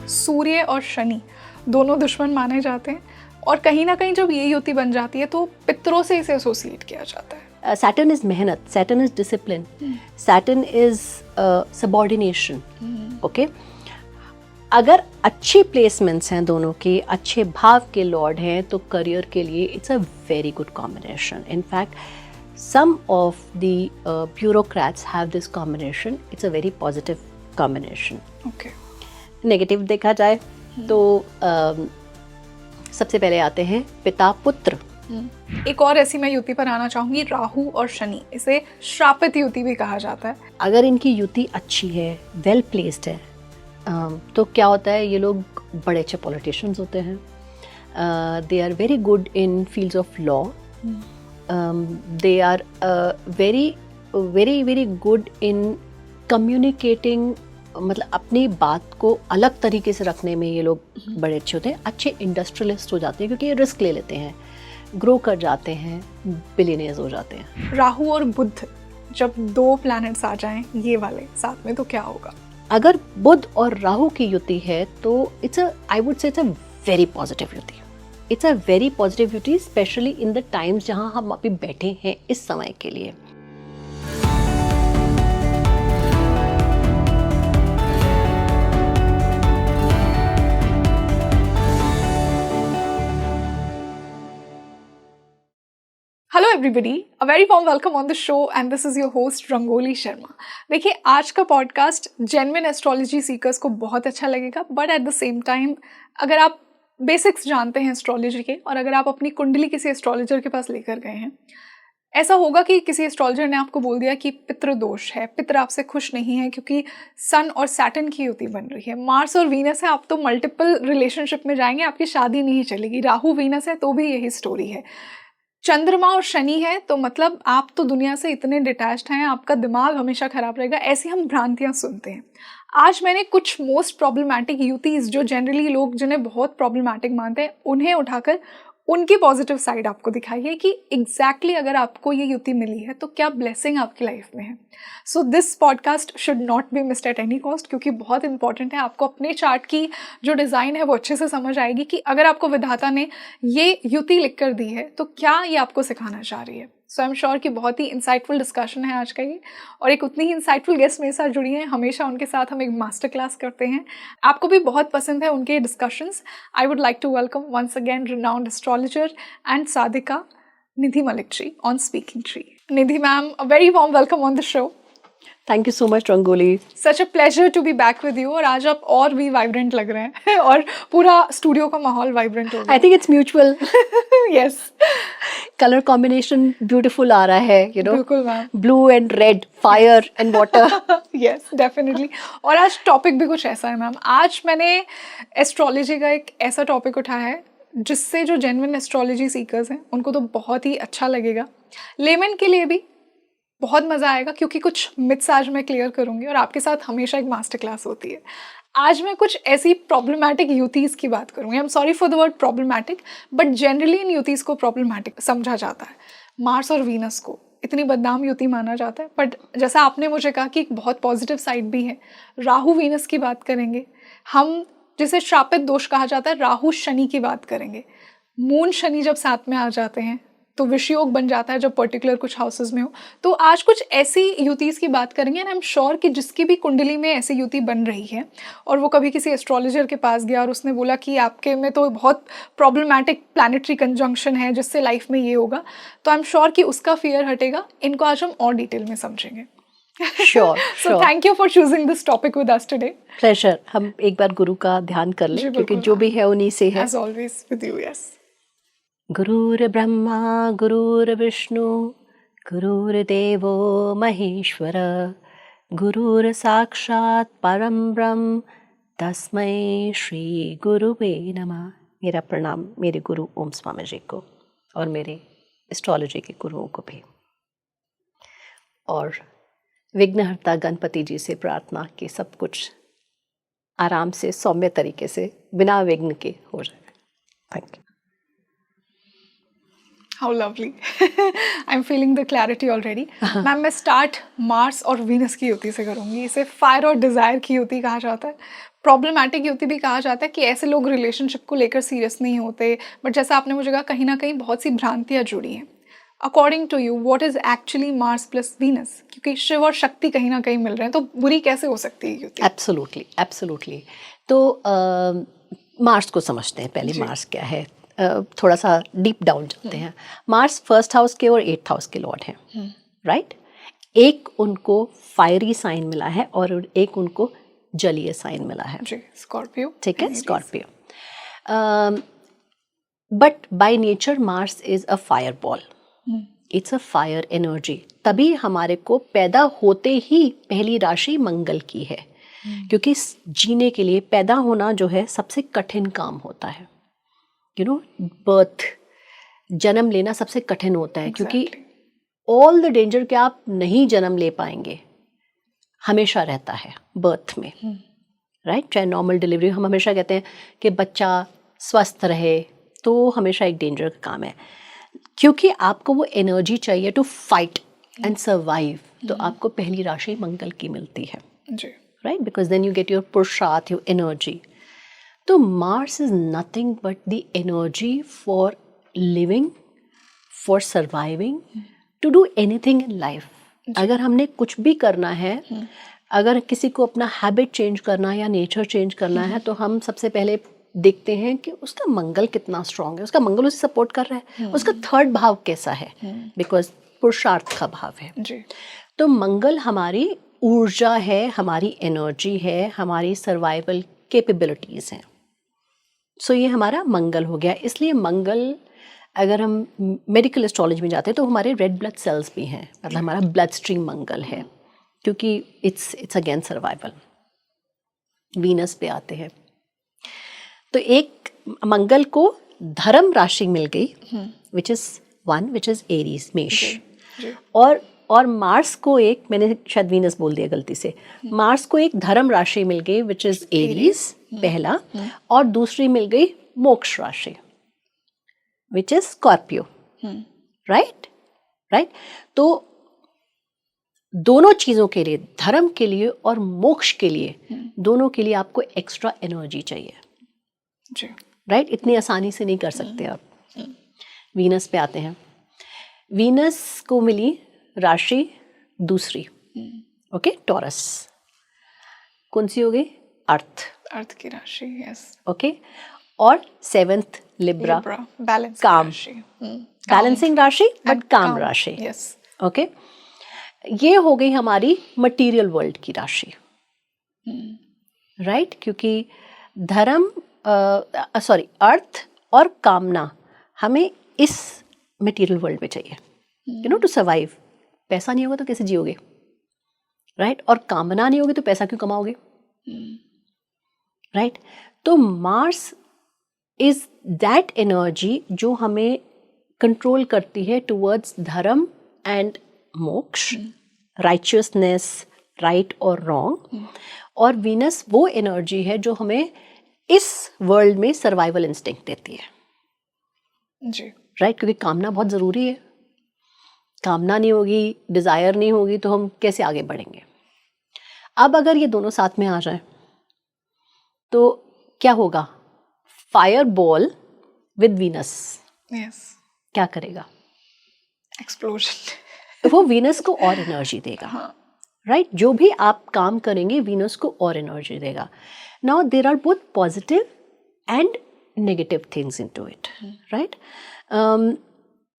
सूर्य और शनि दोनों दुश्मन माने जाते हैं, और कहीं ना कहीं जब ये युति बन जाती है तो पितरों से इसे एसोसिएट किया जाता है। Saturn is मेहनत, Saturn is discipline, Saturn is subordination. Okay? अगर अच्छी प्लेसमेंट्स हैं दोनों की, अच्छे भाव के लॉर्ड हैं, तो करियर के लिए it's a very good combination. In fact some of the bureaucrats have this combination. It's a very positive combination. Okay. Negative देखा जाए तो सबसे पहले आते हैं पिता पुत्र. एक और ऐसी मैं युति पर आना चाहूंगी, राहु और शनि. इसे श्रापित युति भी कहा जाता है. अगर इनकी युति अच्छी है, वेल प्लेस्ड है, तो क्या होता है, ये लोग बड़े अच्छे पॉलिटिशियंस होते हैं. They are very good in fields of law. They are very very very good in communicating, मतलब अपनी बात को अलग तरीके से रखने में ये लोग बड़े अच्छे होते हैं. अच्छे इंडस्ट्रियलिस्ट हो जाते हैं क्योंकि ये रिस्क ले लेते हैं, ग्रो कर जाते हैं, बिलियनियर्स हो जाते हैं. राहु और बुध जब दो प्लैनेट्स आ जाएं ये वाले साथ में, तो क्या होगा? अगर बुध और राहु की युति है तो I would say it's a very positive युति. इट्स अ वेरी पॉजिटिव युति, स्पेशली इन द टाइम्स जहाँ हम अभी बैठे हैं इस समय के लिए. Hello everybody, a very warm welcome on the show and this is your host Rangoli Sharma. देखिए, आज का पॉडकास्ट जेन्युइन एस्ट्रोलॉजी सीकर्स को बहुत अच्छा लगेगा, but at the same time अगर आप बेसिक्स जानते हैं एस्ट्रोलॉजी के और अगर आप अपनी कुंडली किसी एस्ट्रोलॉजर के पास लेकर गए हैं, ऐसा होगा कि किसी एस्ट्रोलॉजर ने आपको बोल दिया कि पितृ दोष है, पितृ आपसे खुश नहीं है क्योंकि सन और सैटर्न की युति बन रही है, मार्स और वीनस है, आप तो मल्टीपल रिलेशनशिप में जाएंगे, आपकी शादी नहीं चलेगी. राहु वीनस है तो भी यही स्टोरी है. चंद्रमा और शनि है तो मतलब आप तो दुनिया से इतने डिटैच्ड हैं, आपका दिमाग हमेशा खराब रहेगा. ऐसी हम भ्रांतियां सुनते हैं. आज मैंने कुछ मोस्ट प्रॉब्लमैटिक युतिज जो जनरली लोग जिन्हें बहुत प्रॉब्लमैटिक मानते हैं, उन्हें उठाकर उनकी पॉजिटिव साइड आपको दिखाई है कि एग्जैक्टली अगर आपको ये युति मिली है तो क्या ब्लेसिंग आपकी लाइफ में है. So this podcast should not be missed at any cost, क्योंकि बहुत इंपॉर्टेंट है. आपको अपने चार्ट की जो डिज़ाइन है वो अच्छे से समझ आएगी कि अगर आपको विधाता ने ये युति लिख कर दी है तो क्या ये आपको सिखाना चाह रही है. सो आई एम श्योर कि बहुत ही इंसाइटफुल डिस्कशन है आज का ये, और एक उतनी ही इंसाइटफुल गेस्ट मेरे साथ जुड़ी हैं. हमेशा उनके साथ हम एक मास्टर क्लास करते हैं, आपको भी बहुत पसंद है उनके discussions. I would like to welcome once again renowned astrologer and साधिका Nidhi Malik ji on Speaking Tree. Nidhi ma'am, a very warm welcome on the show. Thank you so much Rangoli. Such a pleasure to be back with you. और आज आप और भी vibrant लग रहे हैं और पूरा स्टूडियो का माहौल वाइब्रेंट हो गया. I think it's mutual. Yes, colour combination beautiful आ रहा है, यू नो. बिल्कुल ma'am. Blue and red, fire and water. Yes, definitely. और आज टॉपिक भी कुछ ऐसा है मैम. आज मैंने एस्ट्रोलॉजी का एक ऐसा टॉपिक उठाया है जिससे जो जेन्युइन एस्ट्रोलॉजी सीकर्स हैं उनको तो बहुत ही अच्छा लगेगा, लेमन के लिए भी बहुत मज़ा आएगा, क्योंकि कुछ मिथ्स आज मैं क्लियर करूँगी और आपके साथ हमेशा एक मास्टर क्लास होती है. आज मैं कुछ ऐसी प्रॉब्लमैटिक युतिज़ की बात करूँगी. I am sorry for the word problematic, but generally इन युतिज़ को प्रॉब्लमैटिक समझा जाता है. मार्स और वीनस को इतनी बदनाम युति माना जाता है, बट जैसा आपने मुझे कहा कि एक बहुत पॉजिटिव साइड भी है. राहु वीनस की बात करेंगे हम, जिसे श्रापित दोष कहा जाता है. राहु शनि की बात करेंगे. मून शनि जब साथ में आ जाते हैं तो विषयोग बन जाता है, जब पर्टिकुलर कुछ हाउसेस में हो. तो आज कुछ ऐसी युतिज़ की बात करेंगे एंड आई एम श्योर कि जिसकी भी कुंडली में ऐसी युति बन रही है और वो कभी किसी एस्ट्रोलॉजर के पास गया और उसने बोला कि आपके में तो बहुत प्रॉब्लमैटिक प्लैनेटरी कंजंक्शन है जिससे लाइफ में ये होगा, तो आई एम श्योर कि उसका फियर हटेगा. इनको आज हम और डिटेल में समझेंगे. Sure, So sure. thank you for choosing this topic with us today. Pleasure. हम एक बार गुरु का ध्यान कर लें, क्योंकि जो भी है उन्हीं से है. As always with you, yes. गुरुर् Brahma गुरुर्विष्णु गुरुर्देवो महेश्वर गुरुर् साक्षात् परम ब्रह्म तस्मै श्री गुरुवे नमः. मेरा प्रणाम मेरे गुरु ओम स्वामी जी को और मेरे एस्ट्रोलॉजी के गुरुओं को भी, और विघ्नहर्ता गणपति जी से प्रार्थना कि सब कुछ आराम से सौम्य तरीके से बिना विघ्न के हो जाए. Thank you. How lovely. I'm feeling the clarity already. Ma'am, मैं स्टार्ट मार्स और वीनस की युति से करूँगी. इसे फायर और डिज़ायर की युति कहा जाता है. प्रॉब्लमैटिक युति भी कहा जाता है कि ऐसे लोग रिलेशनशिप को लेकर सीरियस नहीं होते, बट जैसा आपने मुझे कहा कहीं ना कहीं बहुत सी भ्रांतियाँ जुड़ी हैं। According to you what is actually Mars plus Venus, क्योंकि शिव और शक्ति कहीं ना कहीं मिल रहे हैं, तो बुरी कैसे हो सकती है युति? Absolutely, absolutely. तो मार्स को समझते हैं पहले, मार्स क्या है। थोड़ा सा डीप डाउन जाते हैं। मार्स फर्स्ट हाउस के और 8th हाउस के लॉर्ड हैं, राइट। एक उनको फायरी साइन मिला है और एक उनको जलीय साइन मिला है, जी, स्कॉर्पियो। ठीक है, Scorpio. But by nature Mars is a fire ball, it's a fire energy. तभी हमारे को पैदा होते ही पहली राशि मंगल की है, क्योंकि जीने के लिए पैदा होना जो है सबसे कठिन काम होता है। यू नो, बर्थ, जन्म लेना सबसे कठिन होता है, क्योंकि ऑल द डेंजर कि आप नहीं जन्म ले पाएंगे हमेशा रहता है बर्थ में, राइट। चाहे नॉर्मल डिलीवरी, हम हमेशा कहते हैं कि बच्चा स्वस्थ रहे, तो हमेशा एक डेंजर का काम है, क्योंकि आपको वो एनर्जी चाहिए टू फाइट एंड सर्वाइव। तो आपको पहली राशि मंगल की मिलती है, right, because then you get your पुरुषार्थ, योर एनर्जी। तो Mars is nothing but the energy for living, for surviving, to do anything in life. अगर हमने कुछ भी करना है, अगर किसी को अपना हैबिट चेंज करना है या नेचर चेंज करना है, तो हम सबसे पहले देखते हैं कि उसका मंगल कितना स्ट्रांग है, उसका मंगल उसे सपोर्ट कर रहा है, उसका 3rd भाव कैसा है, बिकॉज पुरुषार्थ का भाव है जी। तो मंगल हमारी ऊर्जा है, हमारी एनर्जी है, हमारी सर्वाइवल कैपेबिलिटीज हैं। सो ये हमारा मंगल हो गया। इसलिए मंगल, अगर हम मेडिकल एस्ट्रोलॉजी में जाते हैं तो हमारे रेड ब्लड सेल्स भी हैं, मतलब हमारा ब्लड स्ट्रीम मंगल है, क्योंकि इट्स अगेन सर्वाइवल। वीनस पे आते हैं, तो एक मंगल को धर्म राशि मिल गई, which is 1, which is Aries, मेष। और मार्स को एक, मैंने शायद वीनस बोल दिया गलती से, मार्स को एक धर्म राशि मिल गई विच इज एरीज पहला, और दूसरी मिल गई मोक्ष राशि विच इज स्कॉर्पियो, राइट। तो दोनों चीजों के लिए, धर्म के लिए और मोक्ष के लिए, दोनों के लिए आपको एक्स्ट्रा एनर्जी चाहिए, राइट। इतनी आसानी से नहीं कर सकते आप। वीनस पे आते हैं। वीनस को मिली राशि दूसरी, ओके, टॉरस। कौन सी हो गई? अर्थ की राशि, यस, ओके। और 7th लिब्रा, काम, बैलेंसिंग राशि बट काम राशि, यस, ओके। ये हो गई हमारी मटेरियल वर्ल्ड की राशि, राइट, क्योंकि धर्म, अर्थ और कामना हमें इस मटेरियल वर्ल्ड में चाहिए, यू नो, टू सर्वाइव। पैसा नहीं होगा तो कैसे जियोगे, राइट। और कामना नहीं होगी तो पैसा क्यों कमाओगे, राइट। तो मार्स इज दैट एनर्जी जो हमें कंट्रोल करती है टुवर्ड्स धर्म एंड मोक्ष, राइचियसनेस, राइट और रॉन्ग। और वीनस वो एनर्जी है जो हमें इस वर्ल्ड में सर्वाइवल इंस्टिंक्ट देती है जी, राइट। क्योंकि कामना बहुत ज़रूरी है, कामना नहीं होगी, डिज़ायर नहीं होगी तो हम कैसे आगे बढ़ेंगे। अब अगर ये दोनों साथ में आ जाए तो क्या होगा? Fire ball with Venus, yes, क्या करेगा? एक्सप्लोजन। वो वीनस को और एनर्जी देगा, राइट। जो भी आप काम करेंगे वीनस को और एनर्जी देगा। Now there are both positive and negative things into it, right.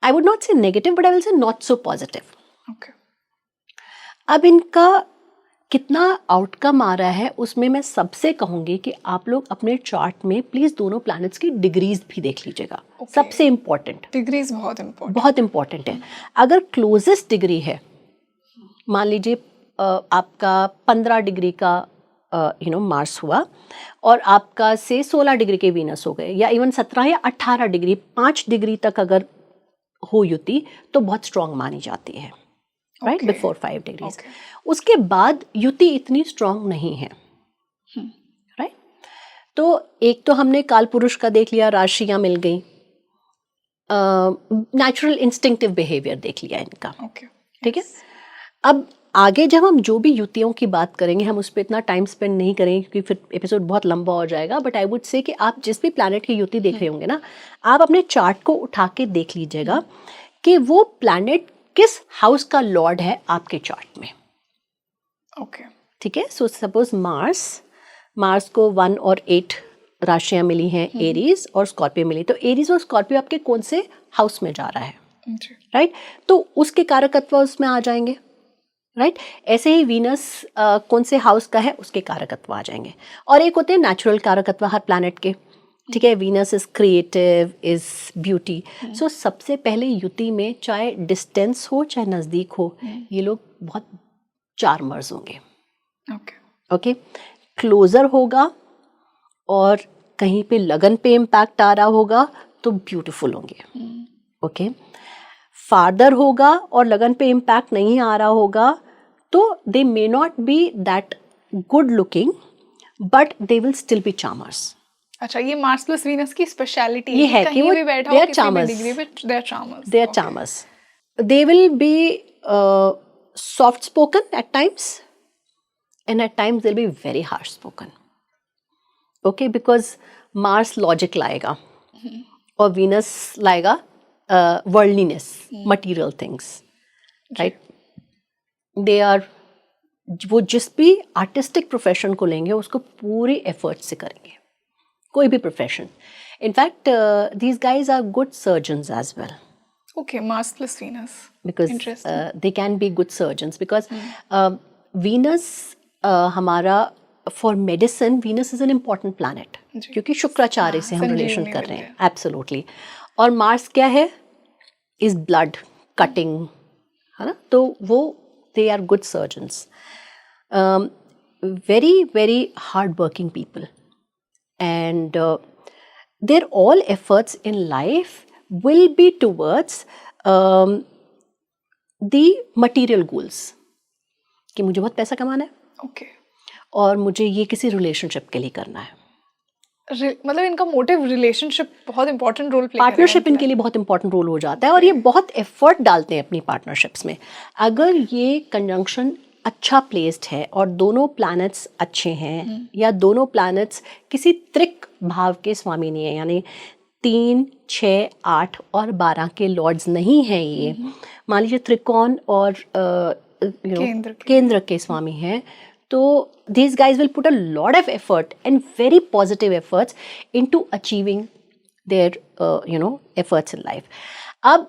I would not say negative but I will say not so positive. Okay, अब इनका कितना आउटकम आ रहा है उसमें मैं सबसे कहूंगी कि आप लोग अपने चार्ट में प्लीज दोनों प्लैनेट्स की डिग्रीज भी देख लीजिएगा। सबसे इम्पोर्टेंट, डिग्रीज बहुत इम्पोर्टेंट है। अगर क्लोजेस्ट डिग्री है, मान लीजिए आपका 15 डिग्री का मार्स हुआ और आपका से 16 डिग्री के वीनस हो गए, या इवन 17 या 18 डिग्री, 5 डिग्री तक अगर हो युति तो बहुत स्ट्रांग मानी जाती है, राइट, बिफोर 5 डिग्रीज। उसके बाद युति इतनी स्ट्रांग नहीं है, राइट। तो एक तो हमने काल पुरुष का देख लिया, राशियां मिल गई, नेचुरल इंस्टिंक्टिव बिहेवियर देख लिया इनका, ठीक है। अब आगे जब हम जो भी युतियों की बात करेंगे हम उस पर इतना टाइम स्पेंड नहीं करेंगे क्योंकि फिर एपिसोड बहुत लंबा हो जाएगा, बट आई वुड से कि आप जिस भी प्लैनेट की युति देख रहे होंगे ना, आप अपने चार्ट को उठा के देख लीजिएगा कि वो प्लैनेट किस हाउस का लॉर्ड है आपके चार्ट में। ओके, ठीक है। सो सपोज मार्स को 1 और 8 राशियां मिली हैं, एरीज और स्कॉर्पियो मिली, तो एरीज और स्कॉर्पियो आपके कौन से हाउस में जा रहा है, राइट? तो उसके कारकत्व उसमें आ जाएंगे, राइट? ऐसे ही वीनस कौन से हाउस का है उसके कारकत्व आ जाएंगे। और एक होते हैं नेचुरल कारकत्व हर प्लैनेट के, ठीक है। Venus is creative, is beauty. So सबसे पहले युति में चाहे डिस्टेंस हो चाहे नज़दीक हो, ये लोग बहुत चार्मर्स होंगे। ओके, क्लोजर होगा और कहीं पे लगन पे इम्पैक्ट आ रहा होगा तो ब्यूटीफुल होंगे। ओके, फादर होगा और लगन पे इम्पैक्ट नहीं आ रहा होगा तो they may not be that good looking but they will still be charmers. अच्छा, ये मार्स प्लस वीनस की स्पेशलिटी ये है कि वो they are charmers, they are charmers. They will be soft spoken at times and at times they'll be very harsh spoken, okay, because Mars logic लाएगा और Venus लाएगा worldliness, material things, right? they are, वो जिस भी artistic profession को लेंगे उसको पूरी effort से करेंगे, कोई भी profession. In fact these guys are good surgeons as well. Okay, Mars plus Venus, because they can be good surgeons because Venus हमारा for medicine, Venus is an important planet क्योंकि शुक्राचार्य से हम रिलेशन कर रहे हैं, एब्सोल्युटली। और Mars क्या है, इज ब्लड कटिंग, है ना, तो वो they are good surgeons, very very hard working people, and their all efforts in life will be towards the material goals, कि मुझे बहुत पैसा कमाना है, ओके, और मुझे ये किसी रिलेशनशिप के लिए करना है। मतलब इनका मोटिव रिलेशनशिप बहुत इंपॉर्टेंट रोल प्ले, पार्टनरशिप इनके लिए बहुत इंपॉर्टेंट रोल हो जाता है और ये बहुत एफर्ट डालते हैं अपनी पार्टनरशिप्स में। अगर ये कंजंक्शन अच्छा प्लेस्ड है और दोनों प्लैनेट्स अच्छे हैं या दोनों प्लैनेट्स किसी त्रिक भाव के स्वामी नहीं है, यानी 3, 6, 8 और 12 के लॉर्ड्स नहीं हैं ये, मान लीजिए त्रिकोण और केंद्र के स्वामी हैं, तो these guys will put a lot of effort and very positive efforts into achieving their efforts in life. अब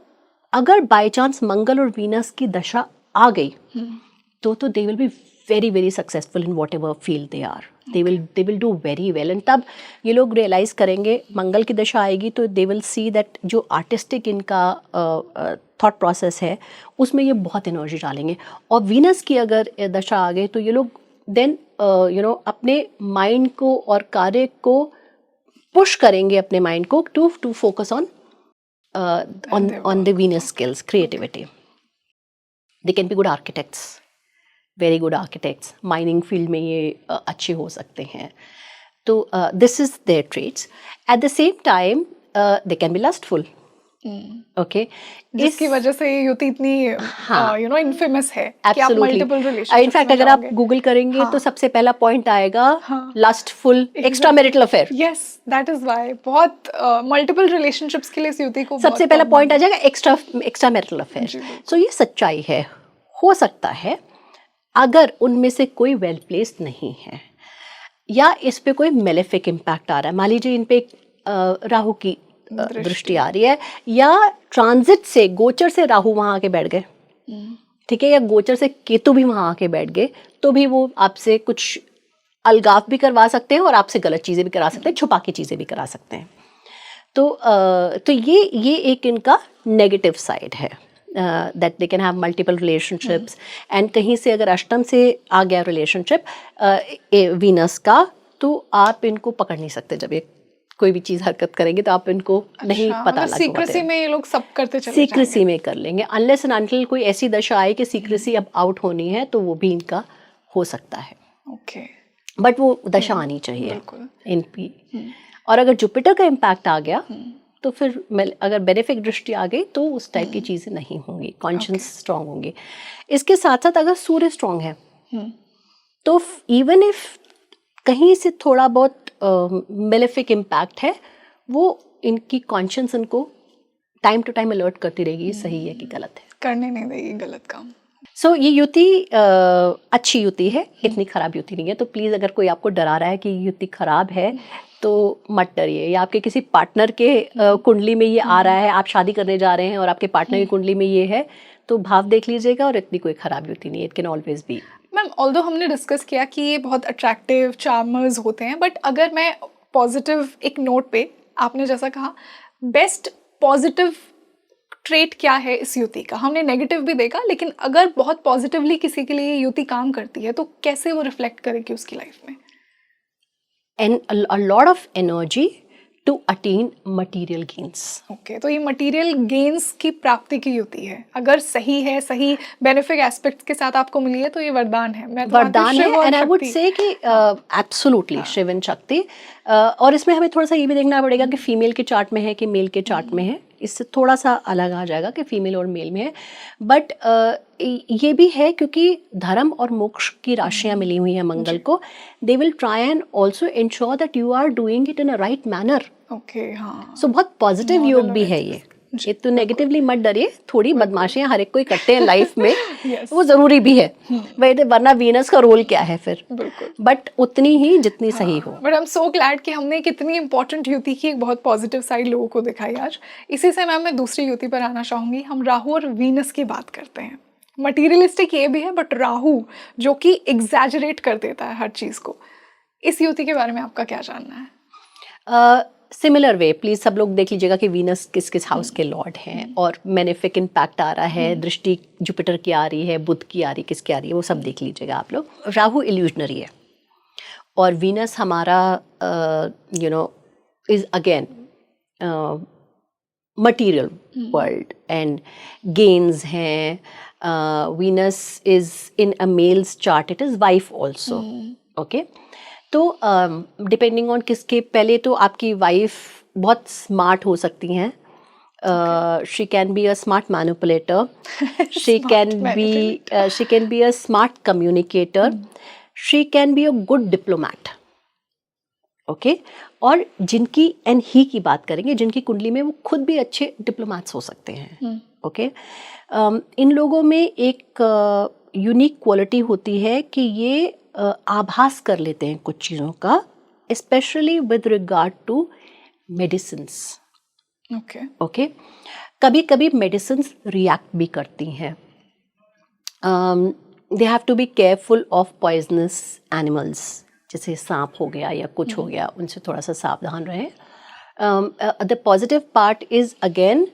अगर बाय चांस मंगल और वीनस की दशा आ गई तो they will be very very successful in whatever field they are. They will do very well, and तब ये लोग रियलाइज करेंगे, मंगल की दशा आएगी तो they will see that जो आर्टिस्टिक इनका थॉट प्रोसेस है उसमें ये बहुत एनर्जी डालेंगे। और वीनस की अगर दशा आ गई तो ये लोग देन अपने माइंड को और कार्य को पुश करेंगे, अपने माइंड को to focus on the Venus skills, creativity. They can be good architects, very good architects, mining field में ये अच्छे हो सकते हैं। तो this is their traits. At the same time they can be lustful, okay, जिसकी वजह से ये युति इतनी इनफेमस है कि आप मल्टीपल रिलेशनशिप्स। इनफैक्ट अगर आप गूगल करेंगे तो सबसे पहला पॉइंट आएगा lustful extra marital affair. Yes, that is why बहुत मल्टीपल रिलेशनशिप्स के लिए इस युति को सबसे पहला पॉइंट आ जाएगा एक्स्ट्रा मैरिटल अफेयर। सो ये सच्चाई है। हो सकता है अगर उनमें से कोई वेल प्लेस्ड नहीं है या इस पे कोई मेलेफिक इम्पैक्ट आ रहा है, मान लीजिए इन पे राहु की दृष्टि आ रही है या ट्रांजिट से, गोचर से राहु वहां आके बैठ गए, ठीक है, या गोचर से केतु भी वहां आके बैठ गए, तो भी वो आपसे कुछ अलगाव भी करवा सकते हैं और आपसे गलत चीजें भी करा सकते हैं, छुपा के चीजें भी करा सकते हैं। तो ये एक इनका नेगेटिव साइड है, that they can have multiple relationships. And कहीं से अगर अष्टम से आ गया रिलेशनशिप वीनस का, तो आप इनको पकड़ नहीं सकते। जब ये कोई भी चीज हरकत करेंगे तो आप इनको नहीं पता लगा, सीक्रेसी में ये लोग सब करते चले सीक्रेसी में कर लेंगे, अनलेस एंड अनटिल कोई ऐसी दशा आए कि सीक्रेसी अब आउट होनी है, तो वो भी इनका हो सकता है। ओके, बट वो दशा आनी चाहिए इन पी। और अगर जुपिटर का इम्पैक्ट आ गया तो फिर अगर बेनिफिक दृष्टि आ गई तो उस टाइप की चीज़ें नहीं होंगी, कॉन्शियस स्ट्रांग होंगे। इसके साथ साथ अगर सूर्य स्ट्रांग है तो इवन इफ कहीं से थोड़ा बहुत मेलेफिक इम्पैक्ट है, वो इनकी कॉन्शियस इनको टाइम टू टाइम अलर्ट करती रहेगी, सही है कि गलत है, करने नहीं देगी गलत काम। सो ये युति अच्छी युति है, इतनी खराब युति नहीं है। तो प्लीज़ अगर कोई आपको डरा रहा है कि युति खराब है तो मत डरिए, या आपके किसी पार्टनर के कुंडली में ये आ रहा है, आप शादी करने जा रहे हैं और आपके पार्टनर की कुंडली में ये है, तो भाव देख लीजिएगा, और इतनी कोई खराब युति नहीं है, it can always be. Ma'am although हमने डिस्कस किया कि ये बहुत अट्रैक्टिव चार्मर्स होते हैं, बट अगर मैं पॉजिटिव एक नोट पे, आपने जैसा कहा बेस्ट पॉजिटिव ट्रेट क्या है इस युति का, हमने नेगेटिव भी देखा, लेकिन अगर बहुत पॉजिटिवली किसी के लिए युति काम करती है तो कैसे वो रिफ्लेक्ट करेगी उसकी लाइफ में? And a lot of energy to attain material gains. Okay, तो ये मटेरियल गेन्स की प्राप्ति की युति है, अगर सही है, सही बेनिफिक एस्पेक्ट के साथ आपको मिली है तो ये वरदान है। मैं तो वरदान है, एंड आई वुड से कि एब्सोल्युटली शिव एंड शक्ति। और इसमें हमें थोड़ा सा ये भी देखना पड़ेगा कि फीमेल के चार्ट में है कि मेल के चार्ट में है, इससे थोड़ा सा अलग आ जाएगा कि फीमेल और मेल में है। बट ये भी है क्योंकि धर्म और मोक्ष की राशियां मिली हुई हैं मंगल को, they will try and also ensure that you are doing it in a right manner. Okay, हाँ, सो बहुत पॉजिटिव योग भी है ये तो नेगेटिवली मत डरिए, थोड़ी बदमाशियां हर एक कोई करते हैं लाइफ में, वो जरूरी भी है, वरना वीनस का रोल क्या है फिर, बट उतनी ही जितनी सही हो। But I am so glad कि हमने कितनी इंपॉर्टेंट युति की एक बहुत पॉजिटिव साइड लोगों को दिखाई आज। इसी से मैम मैं दूसरी युति पर आना चाहूंगी। हम राहु और वीनस की बात करते हैं, मटीरियलिस्टिक ये भी है, बट राहु जो कि एग्जैजरेट कर देता है हर चीज को, इस युति के बारे में आपका क्या जानना है? सिमिलर वे प्लीज सब लोग देख लीजिएगा कि वीनस किस किस हाउस के लॉर्ड हैं, और बेनिफिक इम्पैक्ट आ रहा है, दृष्टि जुपिटर की आ रही है, बुध की आ रही है, किसकी आ रही है, वो सब देख लीजिएगा आप लोग। राहु इल्यूजनरी है और वीनस हमारा is again material world and gains हैं। Venus is in a male's chart, it is wife also. Okay, तो डिपेंडिंग ऑन किसके, पहले तो आपकी वाइफ बहुत स्मार्ट हो सकती हैं, she can be a smart manipulator, she can be a smart communicator, she can be a good diplomat. Okay, और जिनकी एंड ही की बात करेंगे, जिनकी कुंडली में वो खुद भी अच्छे डिप्लोमैट्स हो सकते हैं। ओके, इन लोगों में एक यूनिक क्वालिटी होती है कि ये आभास कर लेते हैं कुछ चीज़ों का, specially with regard to medicines. Okay, कभी कभी मेडिसिन्स रिएक्ट भी करती हैं। They have to be careful of poisonous animals, जैसे सांप हो गया या कुछ हो गया, उनसे थोड़ा सा सावधान रहें। The positive part is again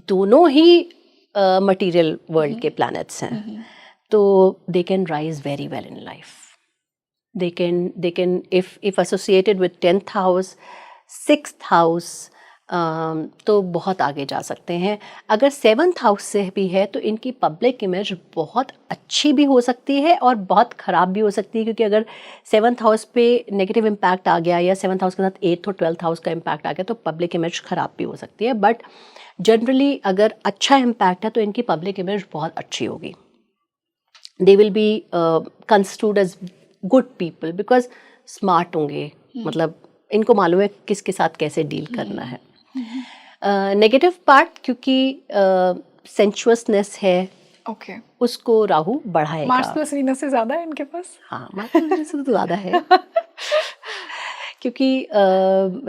दोनों ही मटीरियल वर्ल्ड के प्लैनेट्स हैं, तो they can rise very well in life. They can if associated with 10th house, 6th house, तो बहुत आगे जा सकते हैं। अगर 7th हाउस से भी है तो इनकी पब्लिक इमेज बहुत अच्छी भी हो सकती है और बहुत ख़राब भी हो सकती है, क्योंकि अगर 7th हाउस पे नेगेटिव इम्पैक्ट आ गया या 7th हाउस के साथ 8th और 12th हाउस का इम्पैक्ट आ गया तो पब्लिक इमेज ख़राब भी हो सकती है। बट जनरली अगर अच्छा इम्पैक्ट है तो इनकी पब्लिक इमेज बहुत अच्छी होगी। They will be construed as good people because smart होंगे, मतलब इनको मालूम है किसके साथ कैसे डील करना है। नेगेटिव पार्ट क्योंकि सेंचुअसनेस है, उसको राहु बढ़ाएगा। मार्स प्लस वीनस से ज़्यादा है इनके पास। हाँ, मार्स प्लस वीनस से तो ज़्यादा है क्योंकि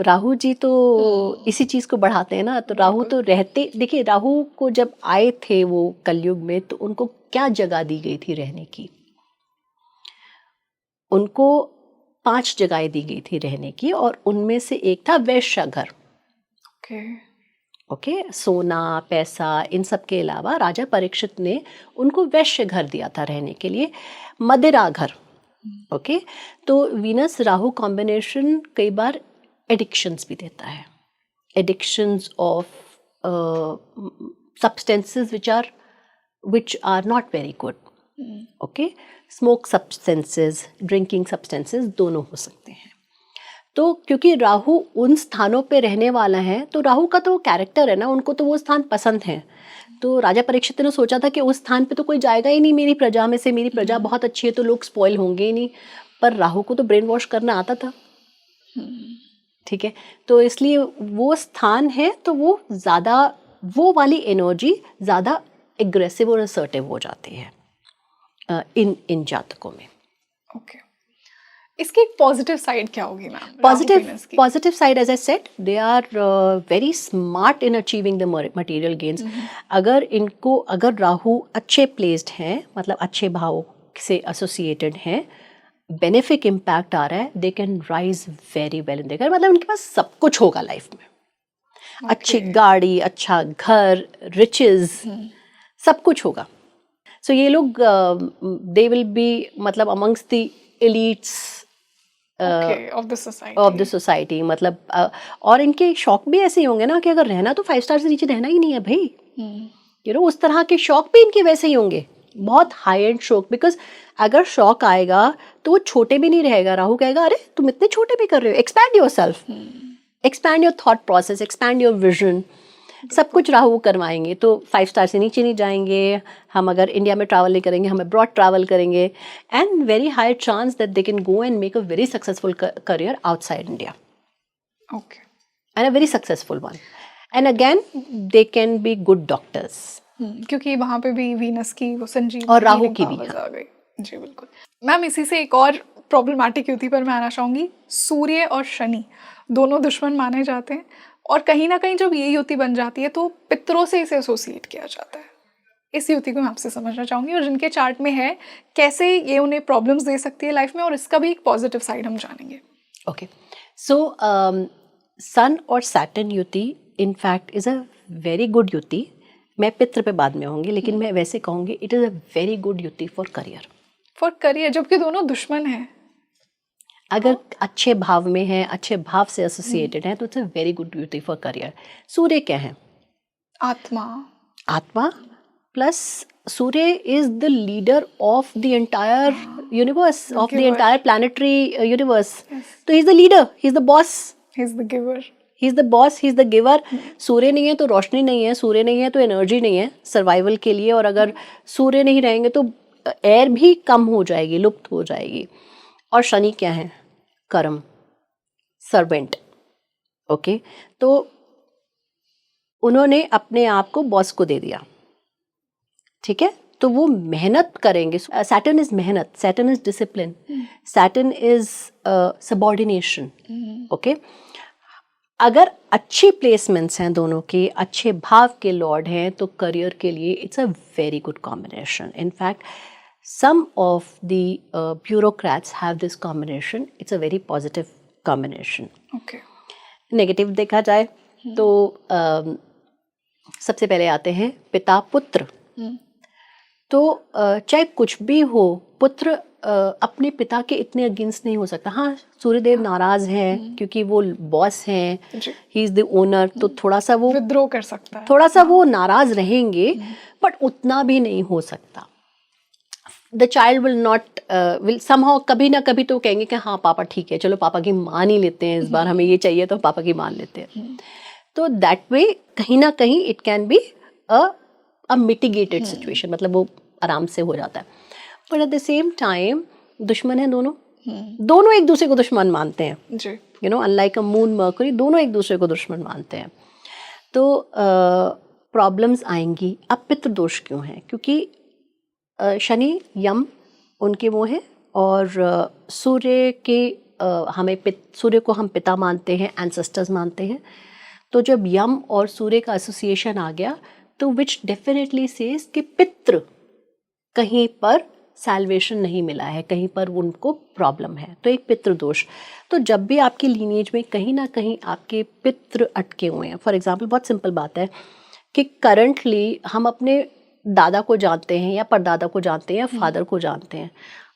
राहु जी तो इसी चीज़ को बढ़ाते हैं ना। तो राहु तो रहते, देखिए राहु को जब आए थे वो कलयुग में तो उनको क्या जगह दी गई थी रहने की? उनको 5 जगहें दी गई थी रहने की, और उनमें से एक था वैश्य घर। ओके, सोना पैसा इन सब के अलावा राजा परीक्षित ने उनको वैश्य घर दिया था रहने के लिए, मदिरा घर। ओके, तो वीनस राहु कॉम्बिनेशन कई बार एडिक्शंस भी देता है, addictions of substances which are not very good. Okay, smoke substances, drinking substances दोनों हो सकते हैं। तो क्योंकि राहु उन स्थानों पे रहने वाला है, तो राहु का तो कैरेक्टर है ना, उनको तो वो स्थान पसंद है। तो राजा परीक्षित ने सोचा था कि उस स्थान पे तो कोई जाएगा ही नहीं मेरी प्रजा में से, मेरी प्रजा बहुत अच्छी है तो लोग स्पॉइल होंगे ही नहीं। पर राहु को तो ब्रेन वॉश करना आता था, ठीक है। तो इसलिए वो स्थान है तो वो ज़्यादा, वो वाली एनर्जी ज़्यादा एग्रेसिव और असर्टिव हो जाती है इन जातकों में। ओके, इसकी एक पॉजिटिव साइड क्या होगी ma'am? Positive side, as I said, they are very smart in achieving the material gains. अगर राहु अच्छे प्लेस्ड हैं, मतलब अच्छे भाव से एसोसिएटेड हैं, बेनिफिक इम्पैक्ट आ रहा है, they can rise very well in their, मतलब उनके पास सब कुछ होगा लाइफ में। अच्छी गाड़ी, अच्छा घर, रिचेस, सब कुछ होगा। सो ये लोग दे विल बी मतलब amongst the elites of the society, मतलब और इनके शौक भी ऐसे ही होंगे ना कि अगर रहना तो 5 स्टार से नीचे रहना ही नहीं है भाई, यू नो, उस तरह के शौक भी इनके वैसे ही होंगे, बहुत हाई एंड शौक। बिकॉज अगर शौक आएगा तो वो छोटे भी नहीं रहेगा। राहु कहेगा अरे तुम इतने छोटे भी कर रहे हो, expand your self, expand your thought process, expand your vision, सब कुछ राहु करवाएंगे। तो 5 स्टार से नीचे नहीं जाएंगे हम, अगर इंडिया में ट्रैवल नहीं करेंगे, हम अब्रॉड ट्रैवल करेंगे, and very high chance that they can go and make a very successful career outside India, okay, and a very successful one, and again they can be good doctors, क्योंकि वहाँ पे भी Venus की वो संजीव और राहु की भी आ गई। जी बिल्कुल मैम। इसी से एक और प्रॉब्लमेटिक युति पर मैं आना चाहूँगी। सूर्य और शनि दोनों दुश्मन माने जाते हैं, और कहीं ना कहीं जब ये युति बन जाती है तो पितरों से इसे एसोसिएट किया जाता है। इस युति को मैं आपसे समझना चाहूँगी, और जिनके चार्ट में है कैसे ये उन्हें प्रॉब्लम्स दे सकती है लाइफ में, और इसका भी एक पॉजिटिव साइड हम जानेंगे। ओके, सो सन और सैटर्न युति in fact is a very good युति। मैं पितृ पे बाद में होंगी, लेकिन मैं वैसे कहूँगी it is a very good युति फॉर करियर। जबकि दोनों दुश्मन हैं। अगर अच्छे भाव में है, अच्छे भाव से एसोसिएटेड है, तो इट्स अ वेरी गुड युति फॉर करियर। सूर्य क्या है? आत्मा प्लस सूर्य is the leader of the entire universe, of the entire planetary universe. तो he is the leader, he is the boss, he is the giver, he is the boss, he is the giver. सूर्य नहीं है तो रोशनी नहीं है, सूर्य नहीं है तो एनर्जी नहीं है सर्वाइवल के लिए, और अगर सूर्य नहीं रहेंगे तो एयर भी कम हो जाएगी, लुप्त हो जाएगी। और शनि क्या है? कर्म, सर्वेंट। ओके, तो उन्होंने अपने आप को बॉस को दे दिया, ठीक है, तो वो मेहनत करेंगे। सैटर्न इज मेहनत, Saturn is discipline, Saturn is subordination. Okay, अगर अच्छी प्लेसमेंट्स हैं दोनों की, अच्छे भाव के लॉर्ड हैं, तो करियर के लिए it's a very good combination. In fact some of the bureaucrats have this combination. It's a very positive combination. Okay. Negative देखा जाए तो सबसे पहले आते हैं पिता पुत्र। तो चाहे कुछ भी हो, पुत्र अपने पिता के इतने अगेंस्ट नहीं हो सकता। हाँ, सूर्यदेव नाराज हैं क्योंकि वो बॉस हैं, ही इज द ओनर, तो थोड़ा सा वो विद्रोह कर सकता है, थोड़ा सा वो नाराज रहेंगे, बट उतना भी नहीं हो सकता। The child will not will somehow, कभी ना कभी तो कहेंगे कि हाँ पापा ठीक है, चलो पापा की मान ही लेते हैं, इस बार हमें ये चाहिए तो पापा की मान लेते हैं। तो दैट वे कहीं ना कहीं it can be a mitigated situation, मतलब वो आराम से हो जाता है। But at the same time दुश्मन है दोनों, दोनों एक दूसरे को दुश्मन मानते हैं, you know, unlike a moon mercury, दोनों एक दूसरे को दुश्मन मानते हैं। तो प्रॉब्लम्स आएंगी। अब पितृदोष क्यों है? क्योंकि शनि यम उनके वो हैं, और सूर्य के सूर्य को हम पिता मानते हैं, एंसेस्टर्स मानते हैं। तो जब यम और सूर्य का एसोसिएशन आ गया, तो विच डेफिनेटली सेज कि पितृ कहीं पर सैल्वेशन नहीं मिला है, कहीं पर उनको प्रॉब्लम है, तो एक पितृदोष। तो जब भी आपकी लीनेज में कहीं ना कहीं आपके पितृ अटके हुए हैं, फॉर एग्जाम्पल बहुत सिंपल बात है कि करंटली हम अपने दादा को जानते हैं या परदादा को जानते हैं या फादर को जानते हैं,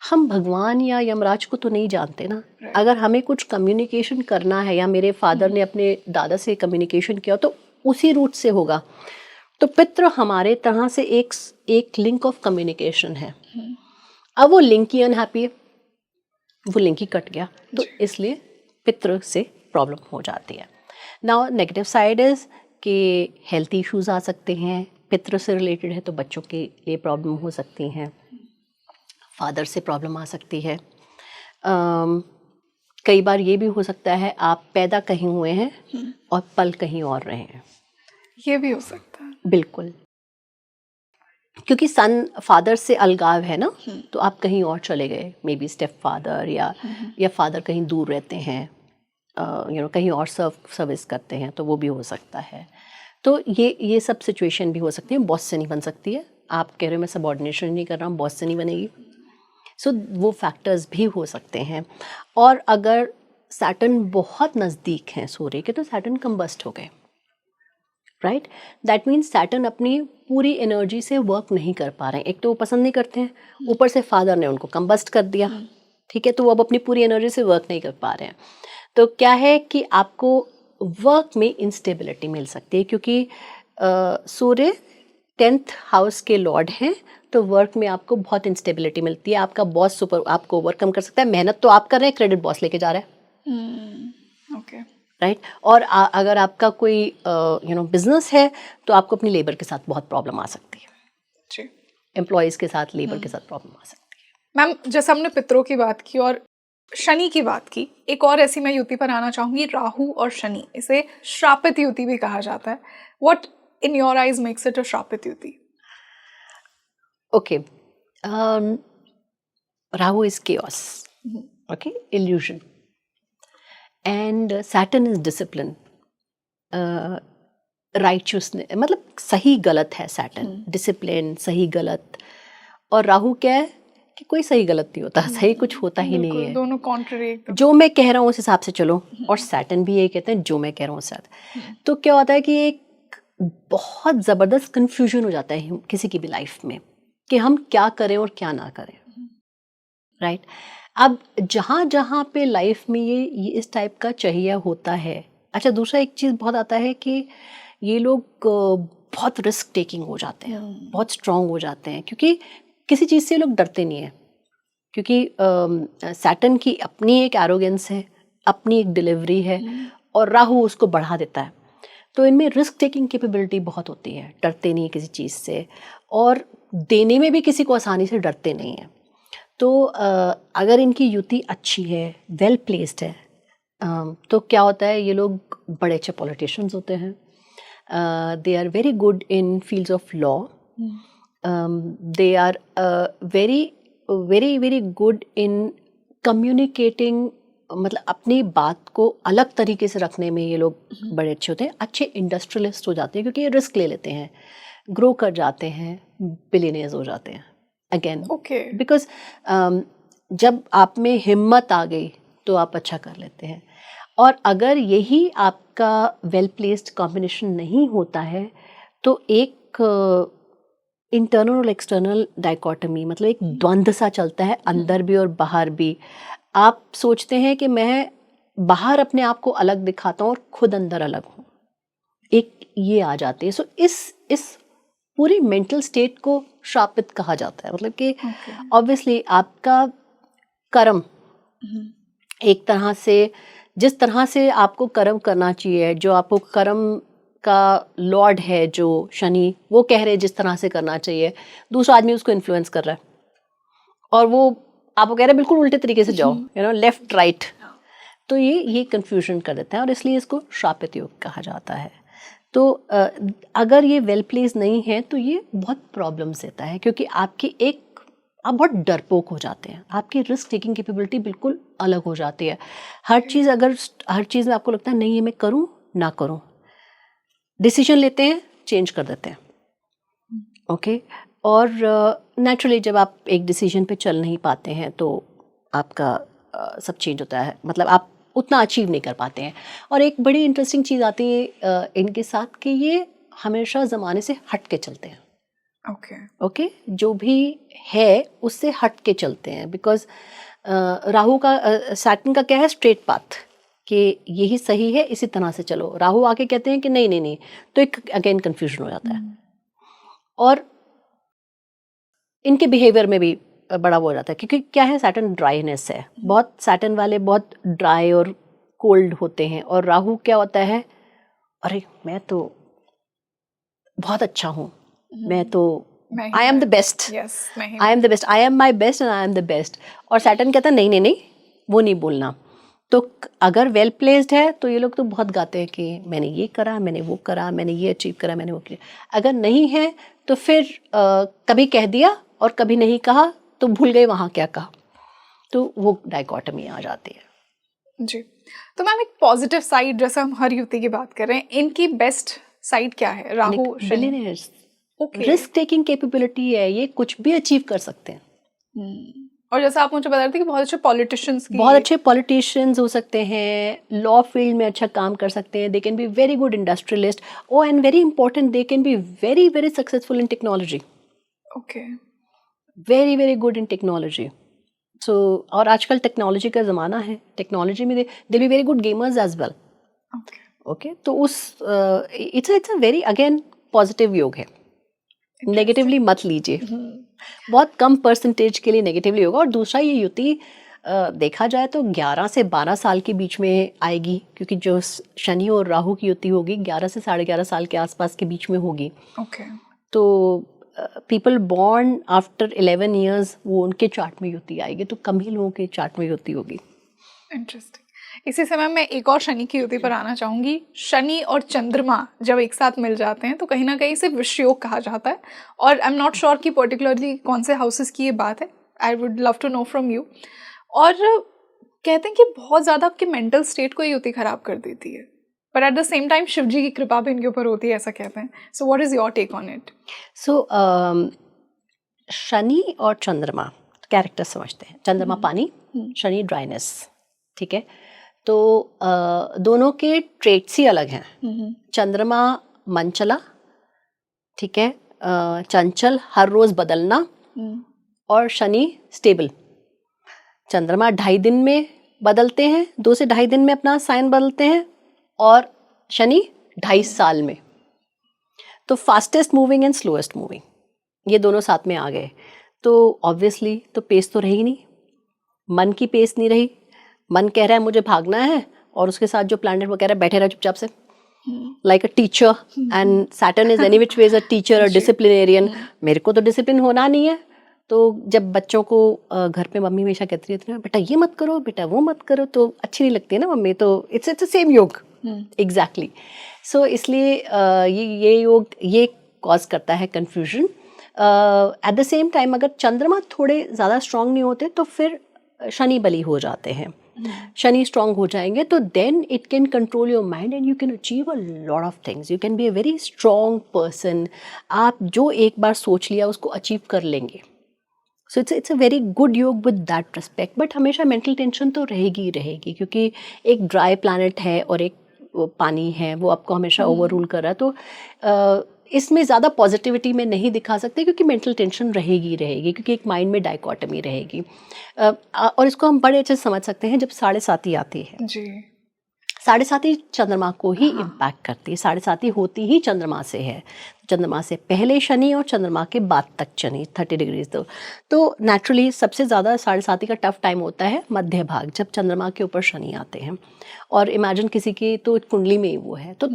हम भगवान या यमराज को तो नहीं जानते ना। अगर हमें कुछ कम्युनिकेशन करना है, या मेरे फादर ने अपने दादा से कम्युनिकेशन किया, तो उसी रूट से होगा। तो पितृ हमारे तरह से एक लिंक ऑफ कम्युनिकेशन है। अब वो लिंक ही अनहैप्पी है, वो लिंक ही कट गया, तो इसलिए पितृ से प्रॉब्लम हो जाती है। नाउ नेगेटिव साइड इज़ कि हेल्थ इश्यूज आ सकते हैं, पितृ से रिलेटेड है तो बच्चों के लिए प्रॉब्लम हो सकती हैं, फादर से प्रॉब्लम आ सकती है। कई बार ये भी हो सकता है आप पैदा कहीं हुए हैं और पल कहीं और रहे हैं। ये भी हो सकता है। बिल्कुल, क्योंकि सन फादर से अलगाव है ना, तो आप कहीं और चले गए, मे बी स्टेप फादर या फादर कहीं दूर रहते हैं, कहीं और सर्विस करते हैं, तो वो भी हो सकता है। तो ये सब सिचुएशन भी हो सकती है। बॉस से नहीं बन सकती है, आप कह रहे हो मैं सबॉर्डिनेशन नहीं कर रहा हूँ, बॉस से नहीं बनेगी। सो वो फैक्टर्स भी हो सकते हैं। और अगर सैटर्न बहुत नज़दीक हैं सूर्य के तो सैटर्न कंबस्ट हो गए, राइट। दैट मीन्स सैटर्न अपनी पूरी एनर्जी से वर्क नहीं कर पा रहे हैं। एक तो वो पसंद नहीं करते हैं, ऊपर से फादर ने उनको कंबस्ट कर दिया, ठीक है, तो वो अब अपनी पूरी एनर्जी से वर्क नहीं कर पा रहे हैं। तो क्या है कि आपको वर्क में इंस्टेबिलिटी मिल सकती है, क्योंकि सूर्य 10th हाउस के लॉर्ड हैं, तो वर्क में आपको बहुत इंस्टेबिलिटी मिलती है। आपका बॉस सुपर आपको ओवरकम कर सकता है, मेहनत तो आप कर रहे हैं, क्रेडिट बॉस लेके जा रहा है, ओके, राइट। और अगर आपका कोई बिजनेस है तो आपको अपनी लेबर के साथ बहुत प्रॉब्लम आ सकती है, जी। एम्प्लॉयज़ के साथ, लेबर के साथ प्रॉब्लम आ सकती है। मैम, जैसे हमने पितरों की बात की और शनि की बात की, एक और ऐसी मैं युति पर आना चाहूंगी, राहु और शनि। इसे श्रापित युति भी कहा जाता है। What in your eyes makes it a श्रापित युति? Okay, Rahu is chaos, okay, illusion, and Saturn is discipline, righteousness, मतलब सही गलत है सैटर्न, डिसिप्लिन, सही गलत। और राहु क्या है कि कोई सही गलत नहीं होता, सही कुछ होता ही नहीं है, दोनों कॉन्ट्ररी, जो मैं कह रहा हूँ उस हिसाब से चलो। और सैटर्न भी यही कहते हैं, जो मैं कह रहा हूँ उस हिसाब। तो क्या होता है कि एक बहुत ज़बरदस्त कन्फ्यूजन हो जाता है किसी की भी लाइफ में कि हम क्या करें और क्या ना करें, राइट। अब जहाँ जहाँ पे लाइफ में ये इस टाइप का चाहिए होता है। अच्छा, दूसरा एक चीज़ बहुत आता है कि ये लोग बहुत रिस्क टेकिंग हो जाते हैं, बहुत स्ट्रांग हो जाते हैं, क्योंकि किसी चीज़ से ये लोग डरते नहीं हैं, क्योंकि सैटर्न की अपनी एक एरोगेंस है, अपनी एक डिलीवरी है, और राहु उसको बढ़ा देता है। तो इनमें रिस्क टेकिंग कैपेबिलिटी बहुत होती है, डरते नहीं किसी चीज़ से, और देने में भी किसी को आसानी से डरते नहीं हैं। तो अगर इनकी युति अच्छी है, वेल प्लेस्ड है, तो क्या होता है, ये लोग बड़े अच्छे पॉलिटिशियंस होते हैं। They are very good in fields of law, they are very very very good in communicating, मतलब अपनी बात को अलग तरीके से रखने में ये लोग बड़े अच्छे होते हैं। अच्छे इंडस्ट्रियलिस्ट हो जाते हैं, क्योंकि ये रिस्क ले लेते हैं, ग्रो कर जाते हैं, बिलियनियर्स हो जाते हैं अगेन, ओके। बिकॉज जब आप में हिम्मत आ गई तो आप अच्छा कर लेते हैं। और अगर यही आपका वेल प्लेस्ड कॉम्बिनेशन नहीं होता है तो एक इंटरनल और एक्सटर्नल डाइकोटमी, मतलब एक द्वंद्व सा चलता है, अंदर भी और बाहर भी। आप सोचते हैं कि मैं बाहर अपने आप को अलग दिखाता हूँ और खुद अंदर अलग हूँ, एक ये आ जाती है। सो इस पूरी मेंटल स्टेट को श्रापित कहा जाता है। मतलब कि ऑब्वियसली आपका कर्म एक तरह से, जिस तरह से आपको कर्म करना चाहिए, जो आपको कर्म का लॉर्ड है जो शनि, वो कह रहे हैं जिस तरह से करना चाहिए, दूसरा आदमी उसको इन्फ्लुएंस कर रहा है और वो आपको कह रहे हैं बिल्कुल उल्टे तरीके से जाओ, लेफ्ट राइट। तो ये कंफ्यूजन कर देता है और इसलिए इसको श्रापित योग कहा जाता है। तो अगर ये वेल प्लेस नहीं है तो ये बहुत प्रॉब्लम्स देता है, क्योंकि आप बहुत डरपोक हो जाते हैं, आपकी रिस्क टेकिंग कैपेबिलिटी बिल्कुल अलग हो जाती है। हर चीज़ में आपको लगता है नहीं ये मैं करूँ ना करूँ, डिसीजन लेते हैं, चेंज कर देते हैं, ओके। और नेचुरली जब आप एक डिसीजन पे चल नहीं पाते हैं तो आपका सब चेंज होता है, मतलब आप उतना अचीव नहीं कर पाते हैं। और एक बड़ी इंटरेस्टिंग चीज़ आती है इनके साथ कि ये हमेशा ज़माने से हट के चलते हैं, ओके, जो भी है उससे हट के चलते हैं। बिकॉज राहु का सैटर्न का क्या है, स्ट्रेट पाथ, कि यही सही है, इसी तरह से चलो। राहु आके कहते हैं कि नहीं नहीं नहीं, तो एक अगेन कंफ्यूजन हो जाता है। और इनके बिहेवियर में भी बड़ा वो हो जाता है, क्योंकि क्या है, सैटर्न ड्राईनेस है, बहुत सैटर्न वाले बहुत ड्राई और कोल्ड होते हैं, और राहु क्या होता है, अरे मैं तो बहुत अच्छा हूँ, मैं तो I am the best, I am the best, I am my best and I am the best. और सैटर्न कहता है नहीं नहीं नहीं, वो नहीं बोलना। तो अगर वेल प्लेस्ड है तो ये लोग तो बहुत गाते हैं कि मैंने ये करा, मैंने वो करा, मैंने ये अचीव करा, मैंने वो किया। अगर नहीं है तो फिर कभी कह दिया और कभी नहीं कहा तो भूल गए वहाँ क्या कहा, तो वो डाइकोटमी आ जाती है। जी, तो मैम एक पॉजिटिव साइड, जैसे हम हर युति की बात कर रहे हैं, इनकी बेस्ट साइड क्या है? Rahu billionaires, risk taking capability है, ये कुछ भी अचीव कर सकते हैं। और जैसा आप मुझे बता रहे थे कि बहुत अच्छे पॉलिटिशियंस हो सकते हैं, लॉ फील्ड में अच्छा काम कर सकते हैं, they can be very good industrialist, oh and very important, they can be very very successful in technology. Okay, very very good in technology. So और आजकल टेक्नोलॉजी का ज़माना है, टेक्नोलॉजी में they be very good gamers as well. Okay, तो उस it's a very again positive योग है, नेगेटिवली मत लीजिए, बहुत कम परसेंटेज के लिए नेगेटिवली होगा। और दूसरा, ये युति देखा जाए तो 11 से 12 साल के बीच में आएगी, क्योंकि जो शनि और राहु की युति होगी 11 से 11.5 साल के आसपास के बीच में होगी। तो पीपल बॉर्न आफ्टर 11 ईयर्स, वो उनके चार्ट में युति आएगी, तो कम ही लोगों के चार्ट में युति होगी। इंटरेस्टिंग। इसी समय मैं एक और शनि की युति पर आना चाहूंगी। शनि और चंद्रमा जब एक साथ मिल जाते हैं तो कहीं ना कहीं इसे विषयोग कहा जाता है, और आई एम नॉट श्योर कि पर्टिकुलरली कौन से हाउसेस की ये बात है, I would love to know from you. और कहते हैं कि बहुत ज़्यादा आपके मेंटल स्टेट को ये युति खराब कर देती है, पर at the same time Shiva ji की कृपा भी इनके ऊपर होती है, ऐसा कहते हैं। So what is your take on it? So Shani और चंद्रमा कैरेक्टर समझते हैं। चंद्रमा पानी, शनि ड्राइनेस, ठीक है। तो दोनों के ट्रेट्स ही अलग हैं। चंद्रमा मनचला, ठीक है, चंचल, हर रोज बदलना, और शनि स्टेबल। चंद्रमा 2.5 दिन में बदलते हैं, 2 से 2.5 दिन में अपना साइन बदलते हैं, और शनि 2.5 साल में। तो fastest moving and slowest moving, ये दोनों साथ में आ गए, तो ऑब्वियसली तो पेस तो रही नहीं, मन की पेस नहीं रही। मन कह रहा है मुझे भागना है, और उसके साथ जो प्लैनेट वो कह रहा है बैठे रहो चुपचाप से, like a teacher, and Saturn is any which ways a teacher, a disciplinarian. मेरे को तो डिसिप्लिन होना नहीं है। तो जब बच्चों को घर पे मम्मी हमेशा कहती रहती है बेटा ये मत करो, बेटा वो मत करो, तो अच्छी नहीं लगती है ना मम्मी, तो इट्स अ सेम योग एग्जैक्टली। सो इसलिए ये योग ये कॉज करता है confusion. Eight the same time अगर चंद्रमा थोड़े ज़्यादा स्ट्रांग नहीं होते तो फिर शनि बली हो जाते हैं। शनि स्ट्रांग हो जाएंगे तो then it can control your mind and you can achieve a lot of things, you can be a very strong person. आप जो एक बार सोच लिया उसको अचीव कर लेंगे। So it's a very good योग विद दैट रिस्पेक्ट। बट हमेशा मेंटल टेंशन तो रहेगी ही रहेगी, क्योंकि एक ड्राई प्लैनेट है और एक पानी है, वो आपको हमेशा ओवर रूल कर रहा है। तो इसमें ज़्यादा पॉजिटिविटी में नहीं दिखा सकते, क्योंकि मेंटल टेंशन रहेगी रहेगी, क्योंकि एक माइंड में डाइकोटमी रहेगी। और इसको हम बड़े अच्छे से समझ सकते हैं जब 7.5 आती है जी। 7.5 चंद्रमा को ही इम्पैक्ट करती है। 7.5 होती ही चंद्रमा से है, चंद्रमा से पहले शनि और चंद्रमा के बाद तक शनि 30 डिग्रीज। तो नेचुरली सबसे ज़्यादा 7.5 का टफ टाइम होता है मध्य भाग, जब चंद्रमा के ऊपर शनि आते हैं। और इमेजिन किसी की तो कुंडली में ही वो है, तो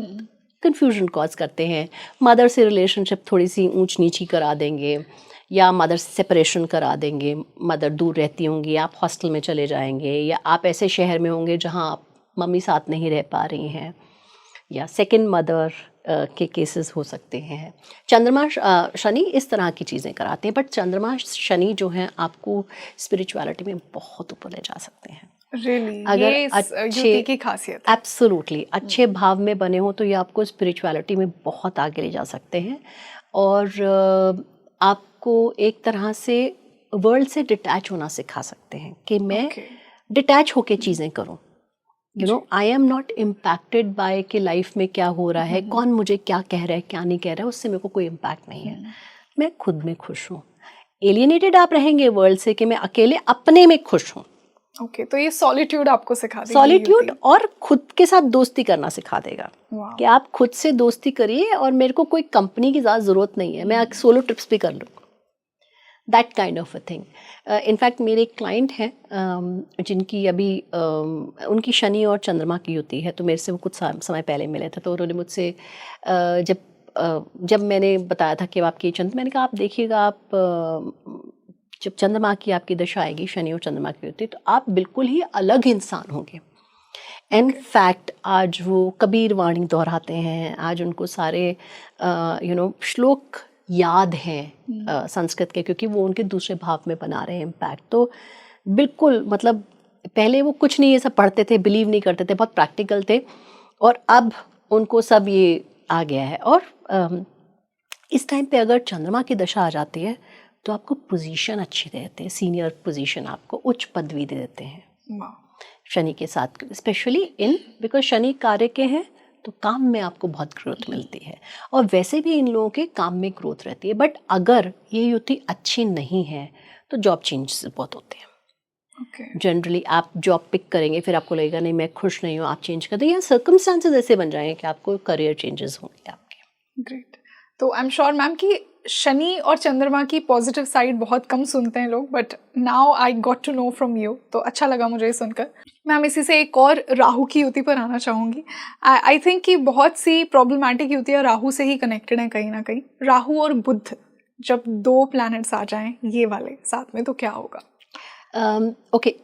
कन्फ्यूजन कॉज करते हैं। मदर से रिलेशनशिप थोड़ी सी ऊंच नीची करा देंगे, या मदर से सेपरेशन करा देंगे। मदर दूर रहती होंगी, आप हॉस्टल में चले जाएंगे, या आप ऐसे शहर में होंगे जहाँ आप मम्मी साथ नहीं रह पा रही हैं, या सेकंड मदर के केसेस हो सकते हैं। चंद्रमा शनि इस तरह की चीज़ें कराते हैं। बट चंद्रमा शनि जो हैं आपको स्पिरिचुअलिटी में बहुत ऊपर ले जा सकते हैं। Really? अगर ये अच्छे की खासियत है। एब्सोल्युटली अच्छे भाव में बने हो तो ये आपको स्पिरिचुअलिटी में बहुत आगे ले जा सकते हैं, और आपको एक तरह से वर्ल्ड से डिटैच होना सिखा सकते हैं कि मैं डिटैच होके चीज़ें करूं। You know, I am not impacted by कि लाइफ में क्या हो रहा है, कौन मुझे क्या कह रहा है क्या नहीं कह रहा है, उससे मेरे को कोई इम्पैक्ट नहीं है। मैं खुद में खुश हूँ। एलियनेटेड आप रहेंगे वर्ल्ड से कि मैं अकेले अपने में खुश हूँ। ओके, तो ये सॉलिट्यूड आपको सिखा देगी। सॉलिट्यूड और खुद के साथ दोस्ती करना सिखा देगा कि आप खुद से दोस्ती करिए, और मेरे को कोई कंपनी की ज़्यादा ज़रूरत नहीं है, मैं सोलो ट्रिप्स भी कर लूँ। That kind of a thing. In fact मेरे एक क्लाइंट हैं जिनकी अभी उनकी शनि और चंद्रमा की युति है, तो मेरे से वो कुछ समय पहले मिले थे, तो उन्होंने मुझसे जब मैंने बताया था कि आपकी चंद्र, मैंने कहा आप देखिएगा, आप जब चंद्रमा की आपकी दशा आएगी, शनि और चंद्रमा की युति, तो आप बिल्कुल ही अलग इंसान होंगे। इनफैक्ट आज वो कबीर वाणी दोहराते हैं, आज उनको सारे श्लोक याद हैं संस्कृत के, क्योंकि वो उनके दूसरे भाव में बना रहे हैं इम्पैक्ट। तो बिल्कुल मतलब पहले वो कुछ नहीं ये सब पढ़ते थे, बिलीव नहीं करते थे, बहुत प्रैक्टिकल थे, और अब उनको सब ये आ गया है। और इस टाइम पे अगर चंद्रमा की दशा आ जाती है तो आपको पोजीशन अच्छी दे देते हैं, सीनियर पोजीशन, आपको उच्च पदवी दे देते हैं शनि के साथ, स्पेशली बिकॉज शनि कार्य के हैं, तो काम में आपको बहुत ग्रोथ मिलती है, और वैसे भी इन लोगों के काम में ग्रोथ रहती है। बट अगर ये युति अच्छी नहीं है तो जॉब चेंजेस बहुत होते हैं। जनरली आप जॉब पिक करेंगे, फिर आपको लगेगा नहीं मैं खुश नहीं हूँ, आप चेंज कर दें, या सर्कमस्टांसेस ऐसे बन जाएंगे कि आपको करियर चेंजेस होंगे आपके। ग्रेट। तो आई एम श्योर मैम कि शनि और चंद्रमा की पॉजिटिव साइड बहुत कम सुनते हैं लोग, but now I got to know from you, तो अच्छा लगा मुझे ये सुनकर। मैम इसी से एक और राहु की युति पर आना चाहूँगी। आई थिंक कि बहुत सी प्रॉब्लमैटिक युतियाँ राहु से ही कनेक्टेड हैं कहीं ना कहीं। राहु और बुध जब दो प्लैनेट्स आ जाएं ये वाले साथ में, तो क्या होगा? ओके,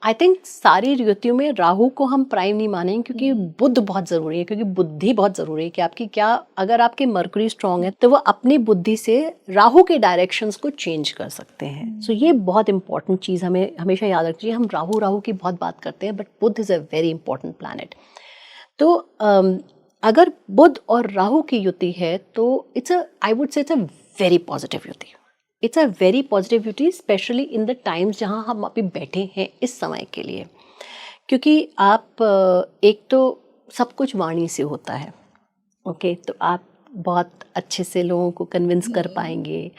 आई थिंक सारी युतियों में राहु को हम प्राइम नहीं मानेंगे, क्योंकि बुध बहुत ज़रूरी है, क्योंकि बुद्धि बहुत ज़रूरी है कि आपकी क्या, अगर आपके मरकरी स्ट्रांग है तो वो अपनी बुद्धि से राहु के डायरेक्शंस को चेंज कर सकते हैं। सो ये बहुत इंपॉर्टेंट चीज़ हमें हमेशा याद रखनी चाहिए। हम राहु की बहुत बात करते हैं, but Budh is a very important planet. तो अगर बुध और राहु की युति है तो I would say it's a very positive युति। इट्स अ वेरी पॉजिटिव युति, स्पेशली इन द टाइम्स जहाँ हम अभी बैठे हैं इस समय के लिए, क्योंकि आप एक तो सब कुछ वाणी से होता है, ओके, तो आप बहुत अच्छे से लोगों को कन्विंस कर पाएंगे,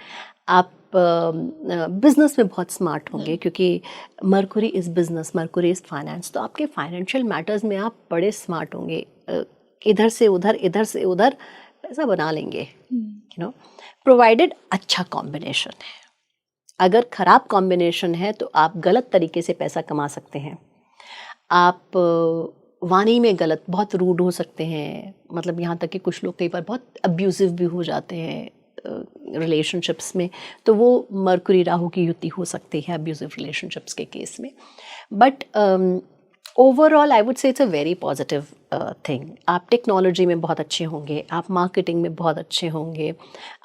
आप बिजनेस में बहुत स्मार्ट होंगे, क्योंकि Mercury is business, Mercury is finance, तो आपके फाइनेंशियल मैटर्स में आप बड़े स्मार्ट होंगे, इधर से उधर पैसा बना लेंगे, प्रोवाइडेड अच्छा कॉम्बिनेशन है। अगर ख़राब कॉम्बिनेशन है तो आप गलत तरीके से पैसा कमा सकते हैं, आप वाणी में गलत, बहुत रूड हो सकते हैं, मतलब यहाँ तक कि कुछ लोग कई बार बहुत अब्यूजिव भी हो जाते हैं रिलेशनशिप्स में, तो वो मरकुरी राहु की युति हो सकती है अब्यूजिव रिलेशनशिप्स के केस में। But overall I would say it's a very positive thing. आप टेक्नोलॉजी में बहुत अच्छे होंगे, आप मार्केटिंग में बहुत अच्छे होंगे,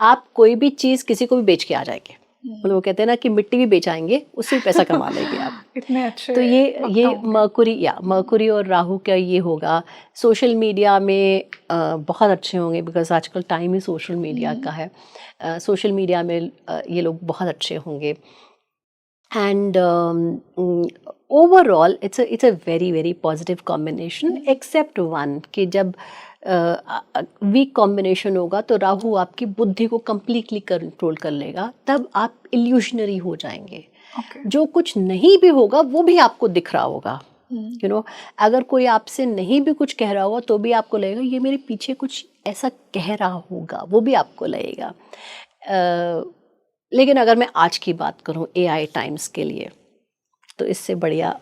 आप कोई भी चीज़ किसी को भी बेच के आ जाएंगे, मतलब वो कहते हैं ना कि मिट्टी भी बेचाएंगे, उससे भी पैसा कमा लेंगे आप। इतने अच्छे। तो ये मरकुरी और राहु का ये होगा। सोशल मीडिया में बहुत अच्छे होंगे, बिकॉज आजकल टाइम ही सोशल मीडिया का है। सोशल मीडिया में ये लोग बहुत अच्छे होंगे। And overall it's a very very positive combination, except one कि जब वीक कॉम्बिनेशन होगा तो राहु आपकी बुद्धि को completely कंट्रोल कर लेगा, तब आप इल्यूशनरी हो जाएंगे। जो कुछ नहीं भी होगा वो भी आपको दिख रहा होगा, अगर कोई आपसे नहीं भी कुछ कह रहा होगा तो भी आपको लगेगा ये मेरे पीछे कुछ ऐसा कह रहा होगा, वो भी आपको लगेगा। लेकिन अगर मैं आज की बात करूं AI टाइम्स के लिए, तो इससे बढ़िया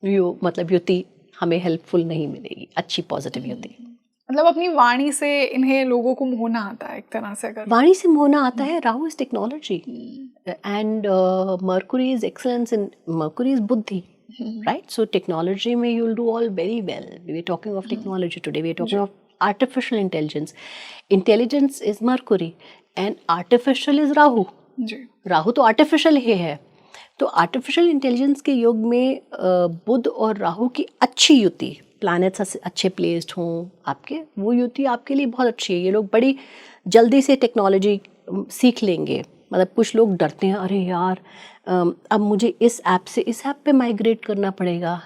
युति हमें हेल्पफुल नहीं मिलेगी, अच्छी पॉजिटिव युति। मतलब अपनी वाणी से इन्हें लोगों को मोहना आता है एक तरह से। अगर वाणी से मोहना आता है, Rahu is technology and Mercury is excellence in, Mercury is बुद्धि, राइट? सो टेक्नोलॉजी में you will do all very well. We are talking of technology today, we are talking of artificial intelligence. Intelligence is Mercury and artificial is Rahu. Rahu तो artificial ही है, तो artificial intelligence के युग में बुध और राहु की अच्छी युति, प्लैनेट्स अच्छे प्लेस्ड हों आपके, वो युति आपके लिए बहुत अच्छी है। ये लोग बड़ी जल्दी से टेक्नोलॉजी सीख लेंगे। मतलब कुछ लोग डरते हैं, अरे यार अब मुझे इस ऐप से इस ऐप पे माइग्रेट करना पड़ेगा,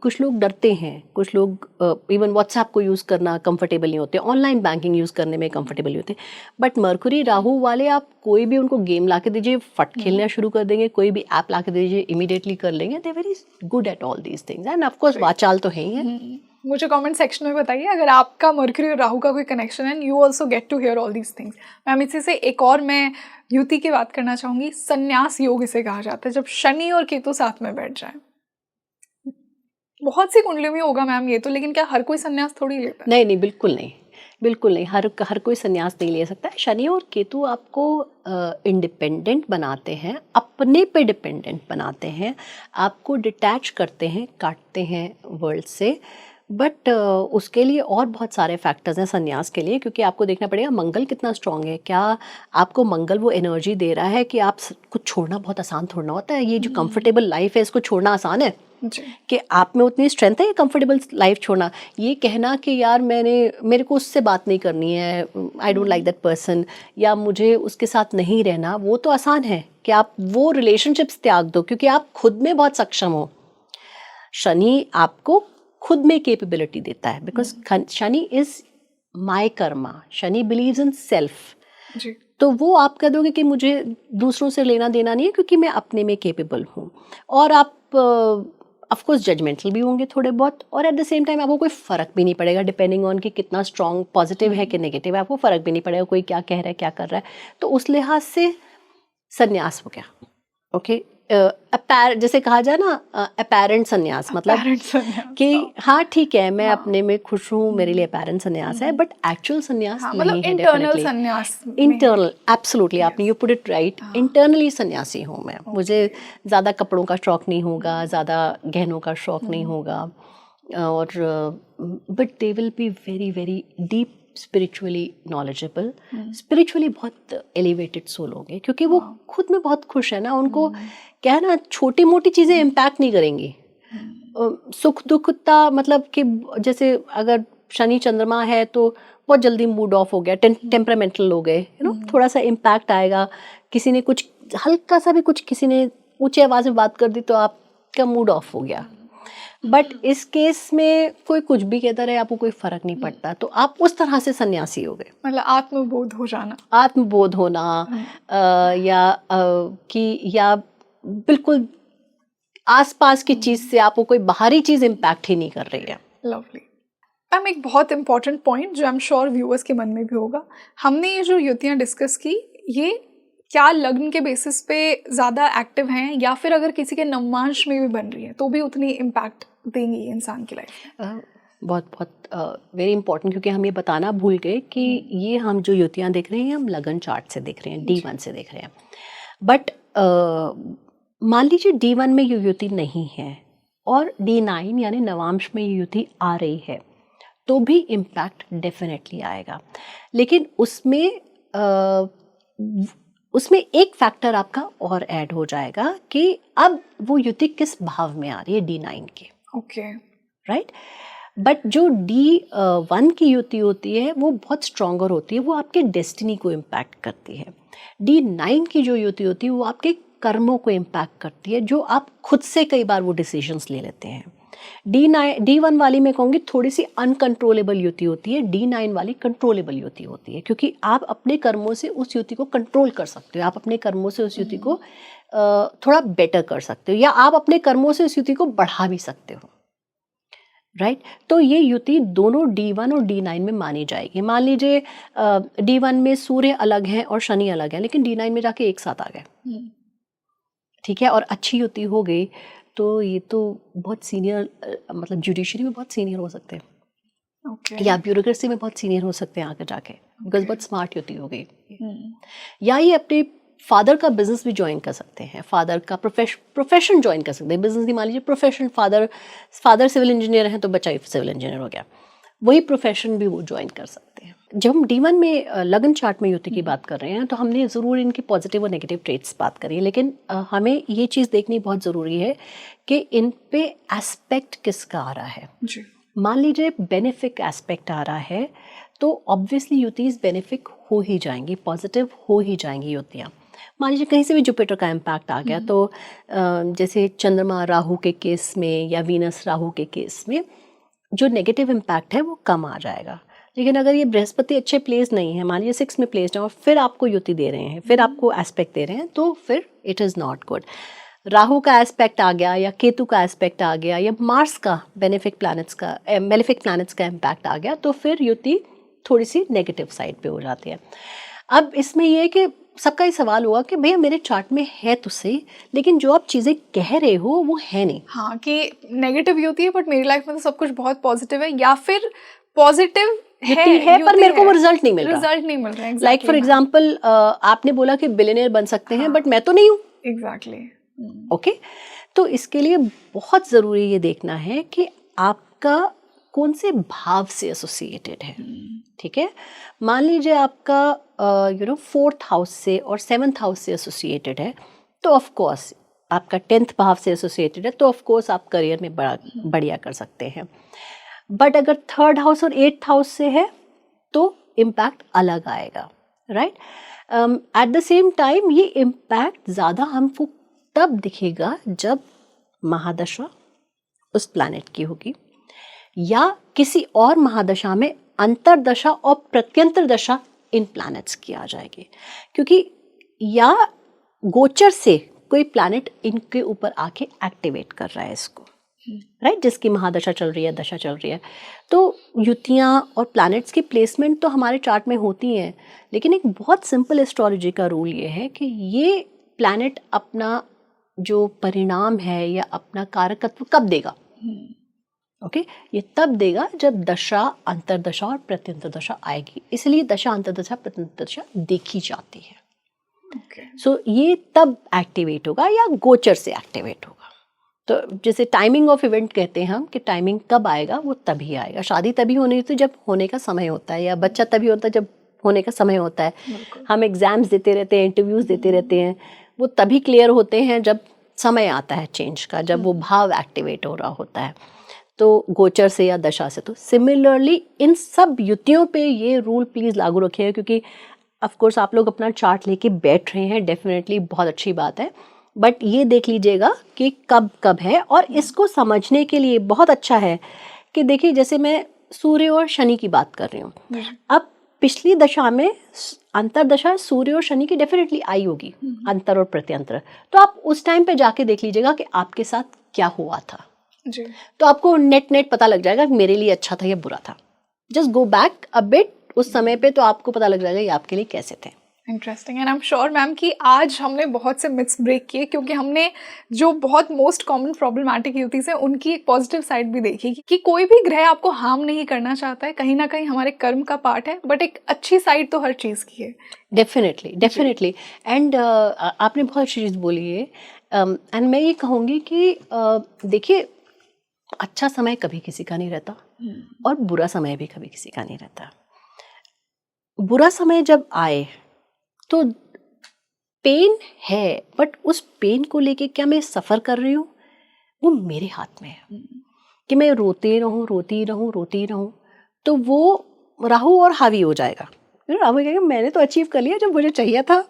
कुछ लोग डरते हैं, कुछ लोग इवन व्हाट्सएप को यूज़ करना कंफर्टेबल नहीं होते, ऑनलाइन बैंकिंग यूज़ करने में कंफर्टेबल नहीं होते। बट मरकुरी राहु वाले, आप कोई भी उनको गेम ला के दीजिए, फट खेलना शुरू कर देंगे, कोई भी ऐप ला के दीजिए, इमीडिएटली कर लेंगे। They very good at all these things and of course वाचाल तो है ही है। मुझे कमेंट सेक्शन में बताइए अगर आपका मरकरी और राहु का कोई कनेक्शन है, you also get to hear all these things. Ma'am इसी से एक और मैं युति की बात करना चाहूँगी, संन्यास योग इसे कहा जाता है, जब शनि और केतु साथ में बैठ जाए। बहुत सी कुंडलियों में होगा मैम ये तो, लेकिन क्या हर कोई संन्यास थोड़ी लेता है? नहीं नहीं, बिल्कुल नहीं, बिल्कुल नहीं, हर कोई संन्यास नहीं ले सकता है। शनि और केतु आपको इंडिपेंडेंट बनाते हैं, अपने पे डिपेंडेंट बनाते हैं, आपको डिटैच करते हैं, काटते हैं वर्ल्ड से। बट उसके लिए और बहुत सारे फैक्टर्स हैं संन्यास के लिए, क्योंकि आपको देखना पड़ेगा मंगल कितना स्ट्रांग है। क्या आपको मंगल वो एनर्जी दे रहा है कि आप कुछ छोड़ना बहुत आसान थोड़ा होता है। ये जो कंफर्टेबल लाइफ है इसको छोड़ना आसान है कि आप में उतनी स्ट्रेंथ है ये कंफर्टेबल लाइफ छोड़ना। ये कहना कि यार मेरे को उससे बात नहीं करनी है, I don't like that person, या मुझे उसके साथ नहीं रहना, वो तो आसान है कि आप वो रिलेशनशिप्स त्याग दो क्योंकि आप खुद में बहुत सक्षम हो। शनि आपको खुद में कैपेबिलिटी देता है, because Shani is my Karma, Shani believes in self. तो वो आप कह दोगे कि मुझे दूसरों से लेना देना नहीं है क्योंकि मैं अपने में कैपेबल हूँ। और आप ऑफ कोर्स जजमेंटल भी होंगे थोड़े बहुत, और एट द सेम टाइम आपको कोई फ़र्क भी नहीं पड़ेगा डिपेंडिंग ऑन कि कितना स्ट्रॉन्ग पॉजिटिव है कि नेगेटिव है, आपको फ़र्क भी नहीं पड़ेगा कोई क्या कह रहा है क्या कर रहा है। तो उस लिहाज से संन्यास हो गया। ओके, जैसे कहा जाए ना अपैरेंट संन्यास, मतलब कि हाँ ठीक है मैं अपने में खुश हूँ, मेरे लिए अपैरेंट संन्यास है, बट एक्चुअल संन्यास नहीं है। इंटरनल संन्यास, इंटरनल, एब्सोल्युटली, आपने you put it right, internally सन्यासी हूँ मैं। मुझे ज़्यादा कपड़ों का शौक नहीं होगा, ज़्यादा गहनों का शौक नहीं होगा, और but they will B very very deep spiritually knowledgeable, spiritually बहुत एलिवेटेड सोल होंगे क्योंकि वो खुद में बहुत खुश है ना। उनको क्या है ना, छोटी मोटी चीज़ें इम्पैक्ट नहीं करेंगी। सुख दुखता मतलब कि जैसे अगर शनि चंद्रमा है तो बहुत जल्दी मूड ऑफ हो गया, टेम्परामेंटल हो गए, यू नो, थोड़ा सा इम्पैक्ट आएगा। किसी ने कुछ हल्का सा भी कुछ किसी ने ऊंची आवाज़ में बात कर दी तो आपका मूड ऑफ हो गया। बट इस केस में कोई कुछ भी कहता रहे, आपको कोई फर्क नहीं पड़ता, तो आप उस तरह से सन्यासी हो गए। मतलब आत्मबोध हो जाना, आत्मबोध होना, या बिल्कुल आसपास की चीज़ से आपको कोई बाहरी चीज़ इम्पैक्ट ही नहीं कर रही है। लवली मैम, एक बहुत इंपॉर्टेंट पॉइंट जो आई एम श्योर व्यूअर्स के मन में भी होगा, हमने ये जो युतियाँ डिस्कस की, ये क्या लग्न के बेसिस पे ज़्यादा एक्टिव हैं या फिर अगर किसी के नवमांश में भी बन रही है तो भी उतनी इम्पैक्ट देंगी इंसान की लाइफ में? बहुत बहुत वेरी इंपॉर्टेंट, क्योंकि हम ये बताना भूल गए कि ये हम जो युतियाँ देख रहे हैं हम लगन चार्ट से देख रहे हैं, D1 से देख रहे हैं। बट मान लीजिए D1 में ये युति नहीं है और D9 यानी नवांश में ये युति आ रही है तो भी इम्पैक्ट डेफिनेटली आएगा। लेकिन उसमें एक फैक्टर आपका और ऐड हो जाएगा कि अब वो युति किस भाव में आ रही है D9 के। Okay, right. बट जो D1 की युति होती है वो बहुत स्ट्रॉन्गर होती है, वो आपके डेस्टिनी को इम्पैक्ट करती है। D9 की जो युति होती है वो आपके कर्मों को इम्पैक्ट करती है, जो आप खुद से कई बार वो डिसीजंस ले लेते हैं। D1 वाली मैं कहूँगी थोड़ी सी अनकंट्रोलेबल युति होती है, D9 वाली कंट्रोलेबल युति होती है, क्योंकि आप अपने कर्मों से उस युति को कंट्रोल कर सकते हो, आप अपने कर्मों से उस युति को थोड़ा बेटर कर सकते हो, या आप अपने कर्मों से उस युति को बढ़ा भी सकते हो। राइट तो ये युति दोनों D1 और D9 में मानी जाएगी। मान लीजिए D1 में सूर्य अलग है और शनि अलग है, लेकिन D9 में जाके एक साथ आ गए, ठीक है, और अच्छी युति हो गई, तो ये तो बहुत सीनियर, मतलब जुडिशरी में बहुत सीनियर हो सकते हैं, okay. या ब्यूरोक्रेसी में बहुत सीनियर हो सकते हैं आगे जाके, बिकॉज बहुत स्मार्ट युति हो गई। या ये अपने फादर का बिजनेस भी ज्वाइन कर सकते हैं, फादर का प्रोफेशन ज्वाइन कर सकते हैं, बिजनेस नहीं, मान लीजिए प्रोफेशन, फादर सिविल इंजीनियर हैं तो बच्चा सिविल इंजीनियर हो गया, वही प्रोफेशन भी वो ज्वाइन कर सकते हैं। जब हम D1 में लगन चार्ट में युति की बात कर रहे हैं तो हमने ज़रूर इनकी पॉजिटिव और नेगेटिव ट्रेट्स बात करी है, लेकिन हमें ये चीज़ देखनी बहुत ज़रूरी है कि इन पे एस्पेक्ट किसका आ रहा है जी। मान लीजिए बेनिफिक एस्पेक्ट आ रहा है तो ऑब्वियसली युतिस बेनिफिक हो ही जाएंगी, पॉजिटिव हो ही जाएंगी युतियाँ। मान लीजिए कहीं से भी जुपिटर का इम्पैक्ट आ गया तो जैसे चंद्रमा राहु के केस में या वीनस राहु के केस में जो नेगेटिव इम्पैक्ट है वो कम आ जाएगा। लेकिन अगर ये बृहस्पति अच्छे प्लेस नहीं है, मान लीजिए 6 में प्लेस्ड है और फिर आपको युति दे रहे हैं, फिर आपको एस्पेक्ट दे रहे हैं, तो फिर it is not good. Rahu का एस्पेक्ट आ गया या केतु का एस्पेक्ट आ गया या मार्स का मेलेफिक प्लैनेट्स का इम्पैक्ट आ गया, तो फिर युति थोड़ी सी नेगेटिव साइड पे हो जाती है। अब इसमें ये है कि सबका ही सवाल हुआ कि भैया मेरे चार्ट में है तो सही, लेकिन जो आप चीज़ें कह रहे हो वो है नहीं। हाँ, कि नेगेटिव युति है बट मेरी लाइफ में तो सब कुछ बहुत पॉजिटिव है, या फिर पॉजिटिव है पर मेरे को वो रिजल्ट नहीं मिल रहा। रिजल्ट नहीं मिल रहा। लाइक फॉर एग्जांपल आपने बोला कि बिलियनियर बन सकते हैं, बट मैं तो नहीं हूँ। एग्जैक्टली। ओके, तो इसके लिए बहुत ज़रूरी ये देखना है कि आपका कौन से भाव से एसोसिएटेड है। ठीक है, मान लीजिए आपका 4th हाउस से और 7th हाउस से एसोसिएटेड है, तो ऑफ कोर्स आपका 10th भाव से एसोसिएटेड है, तो ऑफ कोर्स आप करियर में बढ़िया कर सकते हैं। बट अगर 3rd हाउस और 8th हाउस से है तो इम्पैक्ट अलग आएगा, right. Eight the same time ये इम्पैक्ट ज़्यादा हमको तब दिखेगा जब महादशा उस प्लैनेट की होगी या किसी और महादशा में अंतरदशा और प्रत्यंतर दशा इन प्लैनेट्स की आ जाएगी, क्योंकि या गोचर से कोई प्लैनेट इनके ऊपर आके एक्टिवेट कर रहा है इसको, राइट, जिसकी महादशा चल रही है, दशा चल रही है। तो युतियाँ और प्लैनेट्स की प्लेसमेंट तो हमारे चार्ट में होती हैं, लेकिन एक बहुत सिंपल एस्ट्रोलॉजी का रूल ये है कि ये प्लैनेट अपना जो परिणाम है या अपना कारकत्व कब देगा। ओके, ये तब देगा जब दशा, अंतरदशा और प्रत्यंतर दशा आएगी, इसलिए दशा, अंतरदशा, प्रत्यंतर दशा देखी जाती है। सो ये तब एक्टिवेट होगा या गोचर से एक्टिवेट होगा। तो जैसे टाइमिंग ऑफ इवेंट कहते हैं हम कि टाइमिंग कब आएगा, वो तभी आएगा। शादी तभी होनी होती है जब होने का समय होता है, या बच्चा तभी होता है जब होने का समय होता है। हम एग्जाम्स देते रहते हैं, इंटरव्यूज देते रहते हैं, वो तभी क्लियर होते हैं जब समय आता है चेंज का, जब वो भाव एक्टिवेट हो रहा होता है, तो गोचर से या दशा से। तो सिमिलरली इन सब युतियों पे ये रूल प्लीज़ लागू रखिएगा, क्योंकि ऑफ कोर्स आप लोग अपना चार्ट लेके बैठ रहे हैं, डेफिनेटली बहुत अच्छी बात है, बट ये देख लीजिएगा कि कब कब है। और इसको समझने के लिए बहुत अच्छा है कि देखिए, जैसे मैं सूर्य और शनि की बात कर रही हूँ, अब पिछली दशा में अंतरदशा सूर्य और शनि की डेफिनेटली आई होगी, अंतर और प्रत्यंतर, तो आप उस टाइम पे जाके देख लीजिएगा कि आपके साथ क्या हुआ था जी। तो आपको नेट पता लग जाएगा कि मेरे लिए अच्छा था या बुरा था। Just go back a bit उस समय पे, तो आपको पता लग जाएगा ये आपके लिए कैसे थे। Interesting. And I am sure ma'am कि आज हमने बहुत से मिथ्स ब्रेक किए, क्योंकि हमने जो बहुत मोस्ट कॉमन प्रॉब्लमैटिक युतिस है उनकी एक पॉजिटिव साइड भी देखी कि कोई भी ग्रह आपको हार्म नहीं करना चाहता है, कहीं ना कहीं हमारे कर्म का पार्ट है, बट एक अच्छी साइड तो हर चीज़ की है। डेफिनेटली। एंड आपने बहुत अच्छी चीज़ बोली है। एंड मैं ये कहूँगी कि देखिए, अच्छा समय कभी किसी का नहीं रहता और बुरा समय भी कभी किसी का नहीं रहता। बुरा समय जब आए तो पेन है, बट उस पेन को लेके क्या मैं सफ़र कर रही हूँ वो मेरे हाथ में है कि मैं रोती रहूँ, तो वो राहु और हावी हो जाएगा। राहु कहेगा मैंने तो अचीव कर लिया जब मुझे चाहिए था,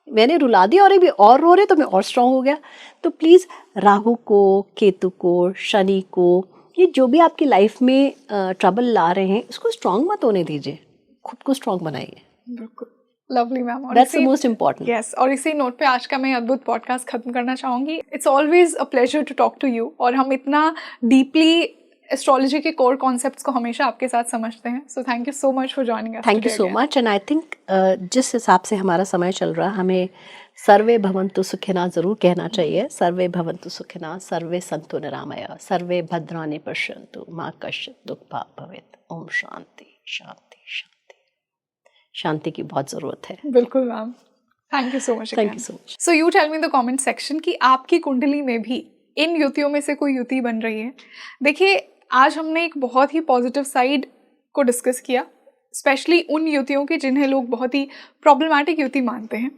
मैंने रुला दिया और अभी और रो रहे तो मैं और स्ट्रांग हो गया। तो प्लीज़ राहु को, केतु को, शनि को, ये जो भी आपकी लाइफ में ट्रबल ला रहे हैं, इसको स्ट्रांग मत होने दीजिए, खुद को स्ट्रांग बनाइए। बिल्कुल, lovely ma'am. That's the most important. Yes, और इसी नोट पे आज का मैं अद्भुत पॉडकास्ट खत्म करना चाहूँगी। It's always a pleasure to talk to you, और हम इतना डीपली एस्ट्रोलॉजी के कोर कॉन्सेप्ट्स को हमेशा आपके साथ समझते हैं। So thank you so much for joining us. Thank you so much. And I think जिस हिसाब से हमारा समय चल रहा है, हमें सर्वे भवन्तु सुखिनः ज़रूर कहना चाहिए। सर्वे भवन्तु सुखिनः, सर्वे सन्तु निरामया, सर्वे भद्राणि पश्यन्तु, मा कश्चित् दुःखभाग् भवेत्। ओम शांति शांति शांति। शांति की बहुत ज़रूरत है। बिल्कुल ma'am, thank you so much. Thank you so much. So you tell me in the comment section कि आपकी कुंडली में भी इन युतियों में से कोई युति बन रही है। देखिए, आज हमने एक बहुत ही पॉजिटिव साइड को डिस्कस किया, स्पेशली उन युतियों की जिन्हें लोग बहुत ही प्रॉब्लमैटिक युति मानते हैं।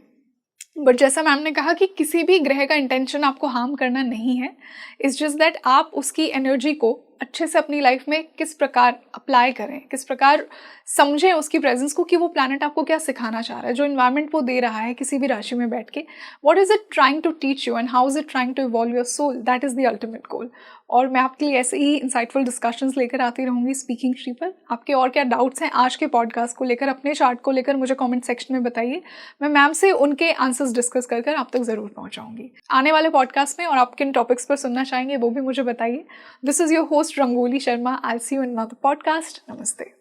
बट जैसा मैम ने कहा कि किसी भी ग्रह का इंटेंशन आपको हार्म करना नहीं है, इट्स जस्ट दैट आप उसकी एनर्जी को अच्छे से अपनी लाइफ में किस प्रकार अप्लाई करें, किस प्रकार समझें उसकी प्रेजेंस को कि वो प्लैनेट आपको क्या सिखाना चाह रहा है, जो इन्वायरमेंट वो दे रहा है किसी भी राशि में बैठ के, what is it trying to teach you and how is it trying to evolve your soul, that is the ultimate goal. और मैं आपके लिए ऐसे ही इंसाइटफुल डिस्कशंस लेकर आती रहूँगी स्पीकिंग श्री पर। आपके और क्या डाउट्स हैं आज के पॉडकास्ट को लेकर, अपने चार्ट को लेकर, मुझे कमेंट सेक्शन में बताइए। मैं मैम से उनके आंसर्स डिस्कस कर आप तक ज़रूर पहुँचाऊँगी आने वाले पॉडकास्ट में। और आप किन टॉपिक्स पर सुनना चाहेंगे वो भी मुझे बताइए। This is your host Rangoli Sharma. I see you in another podcast. नमस्ते।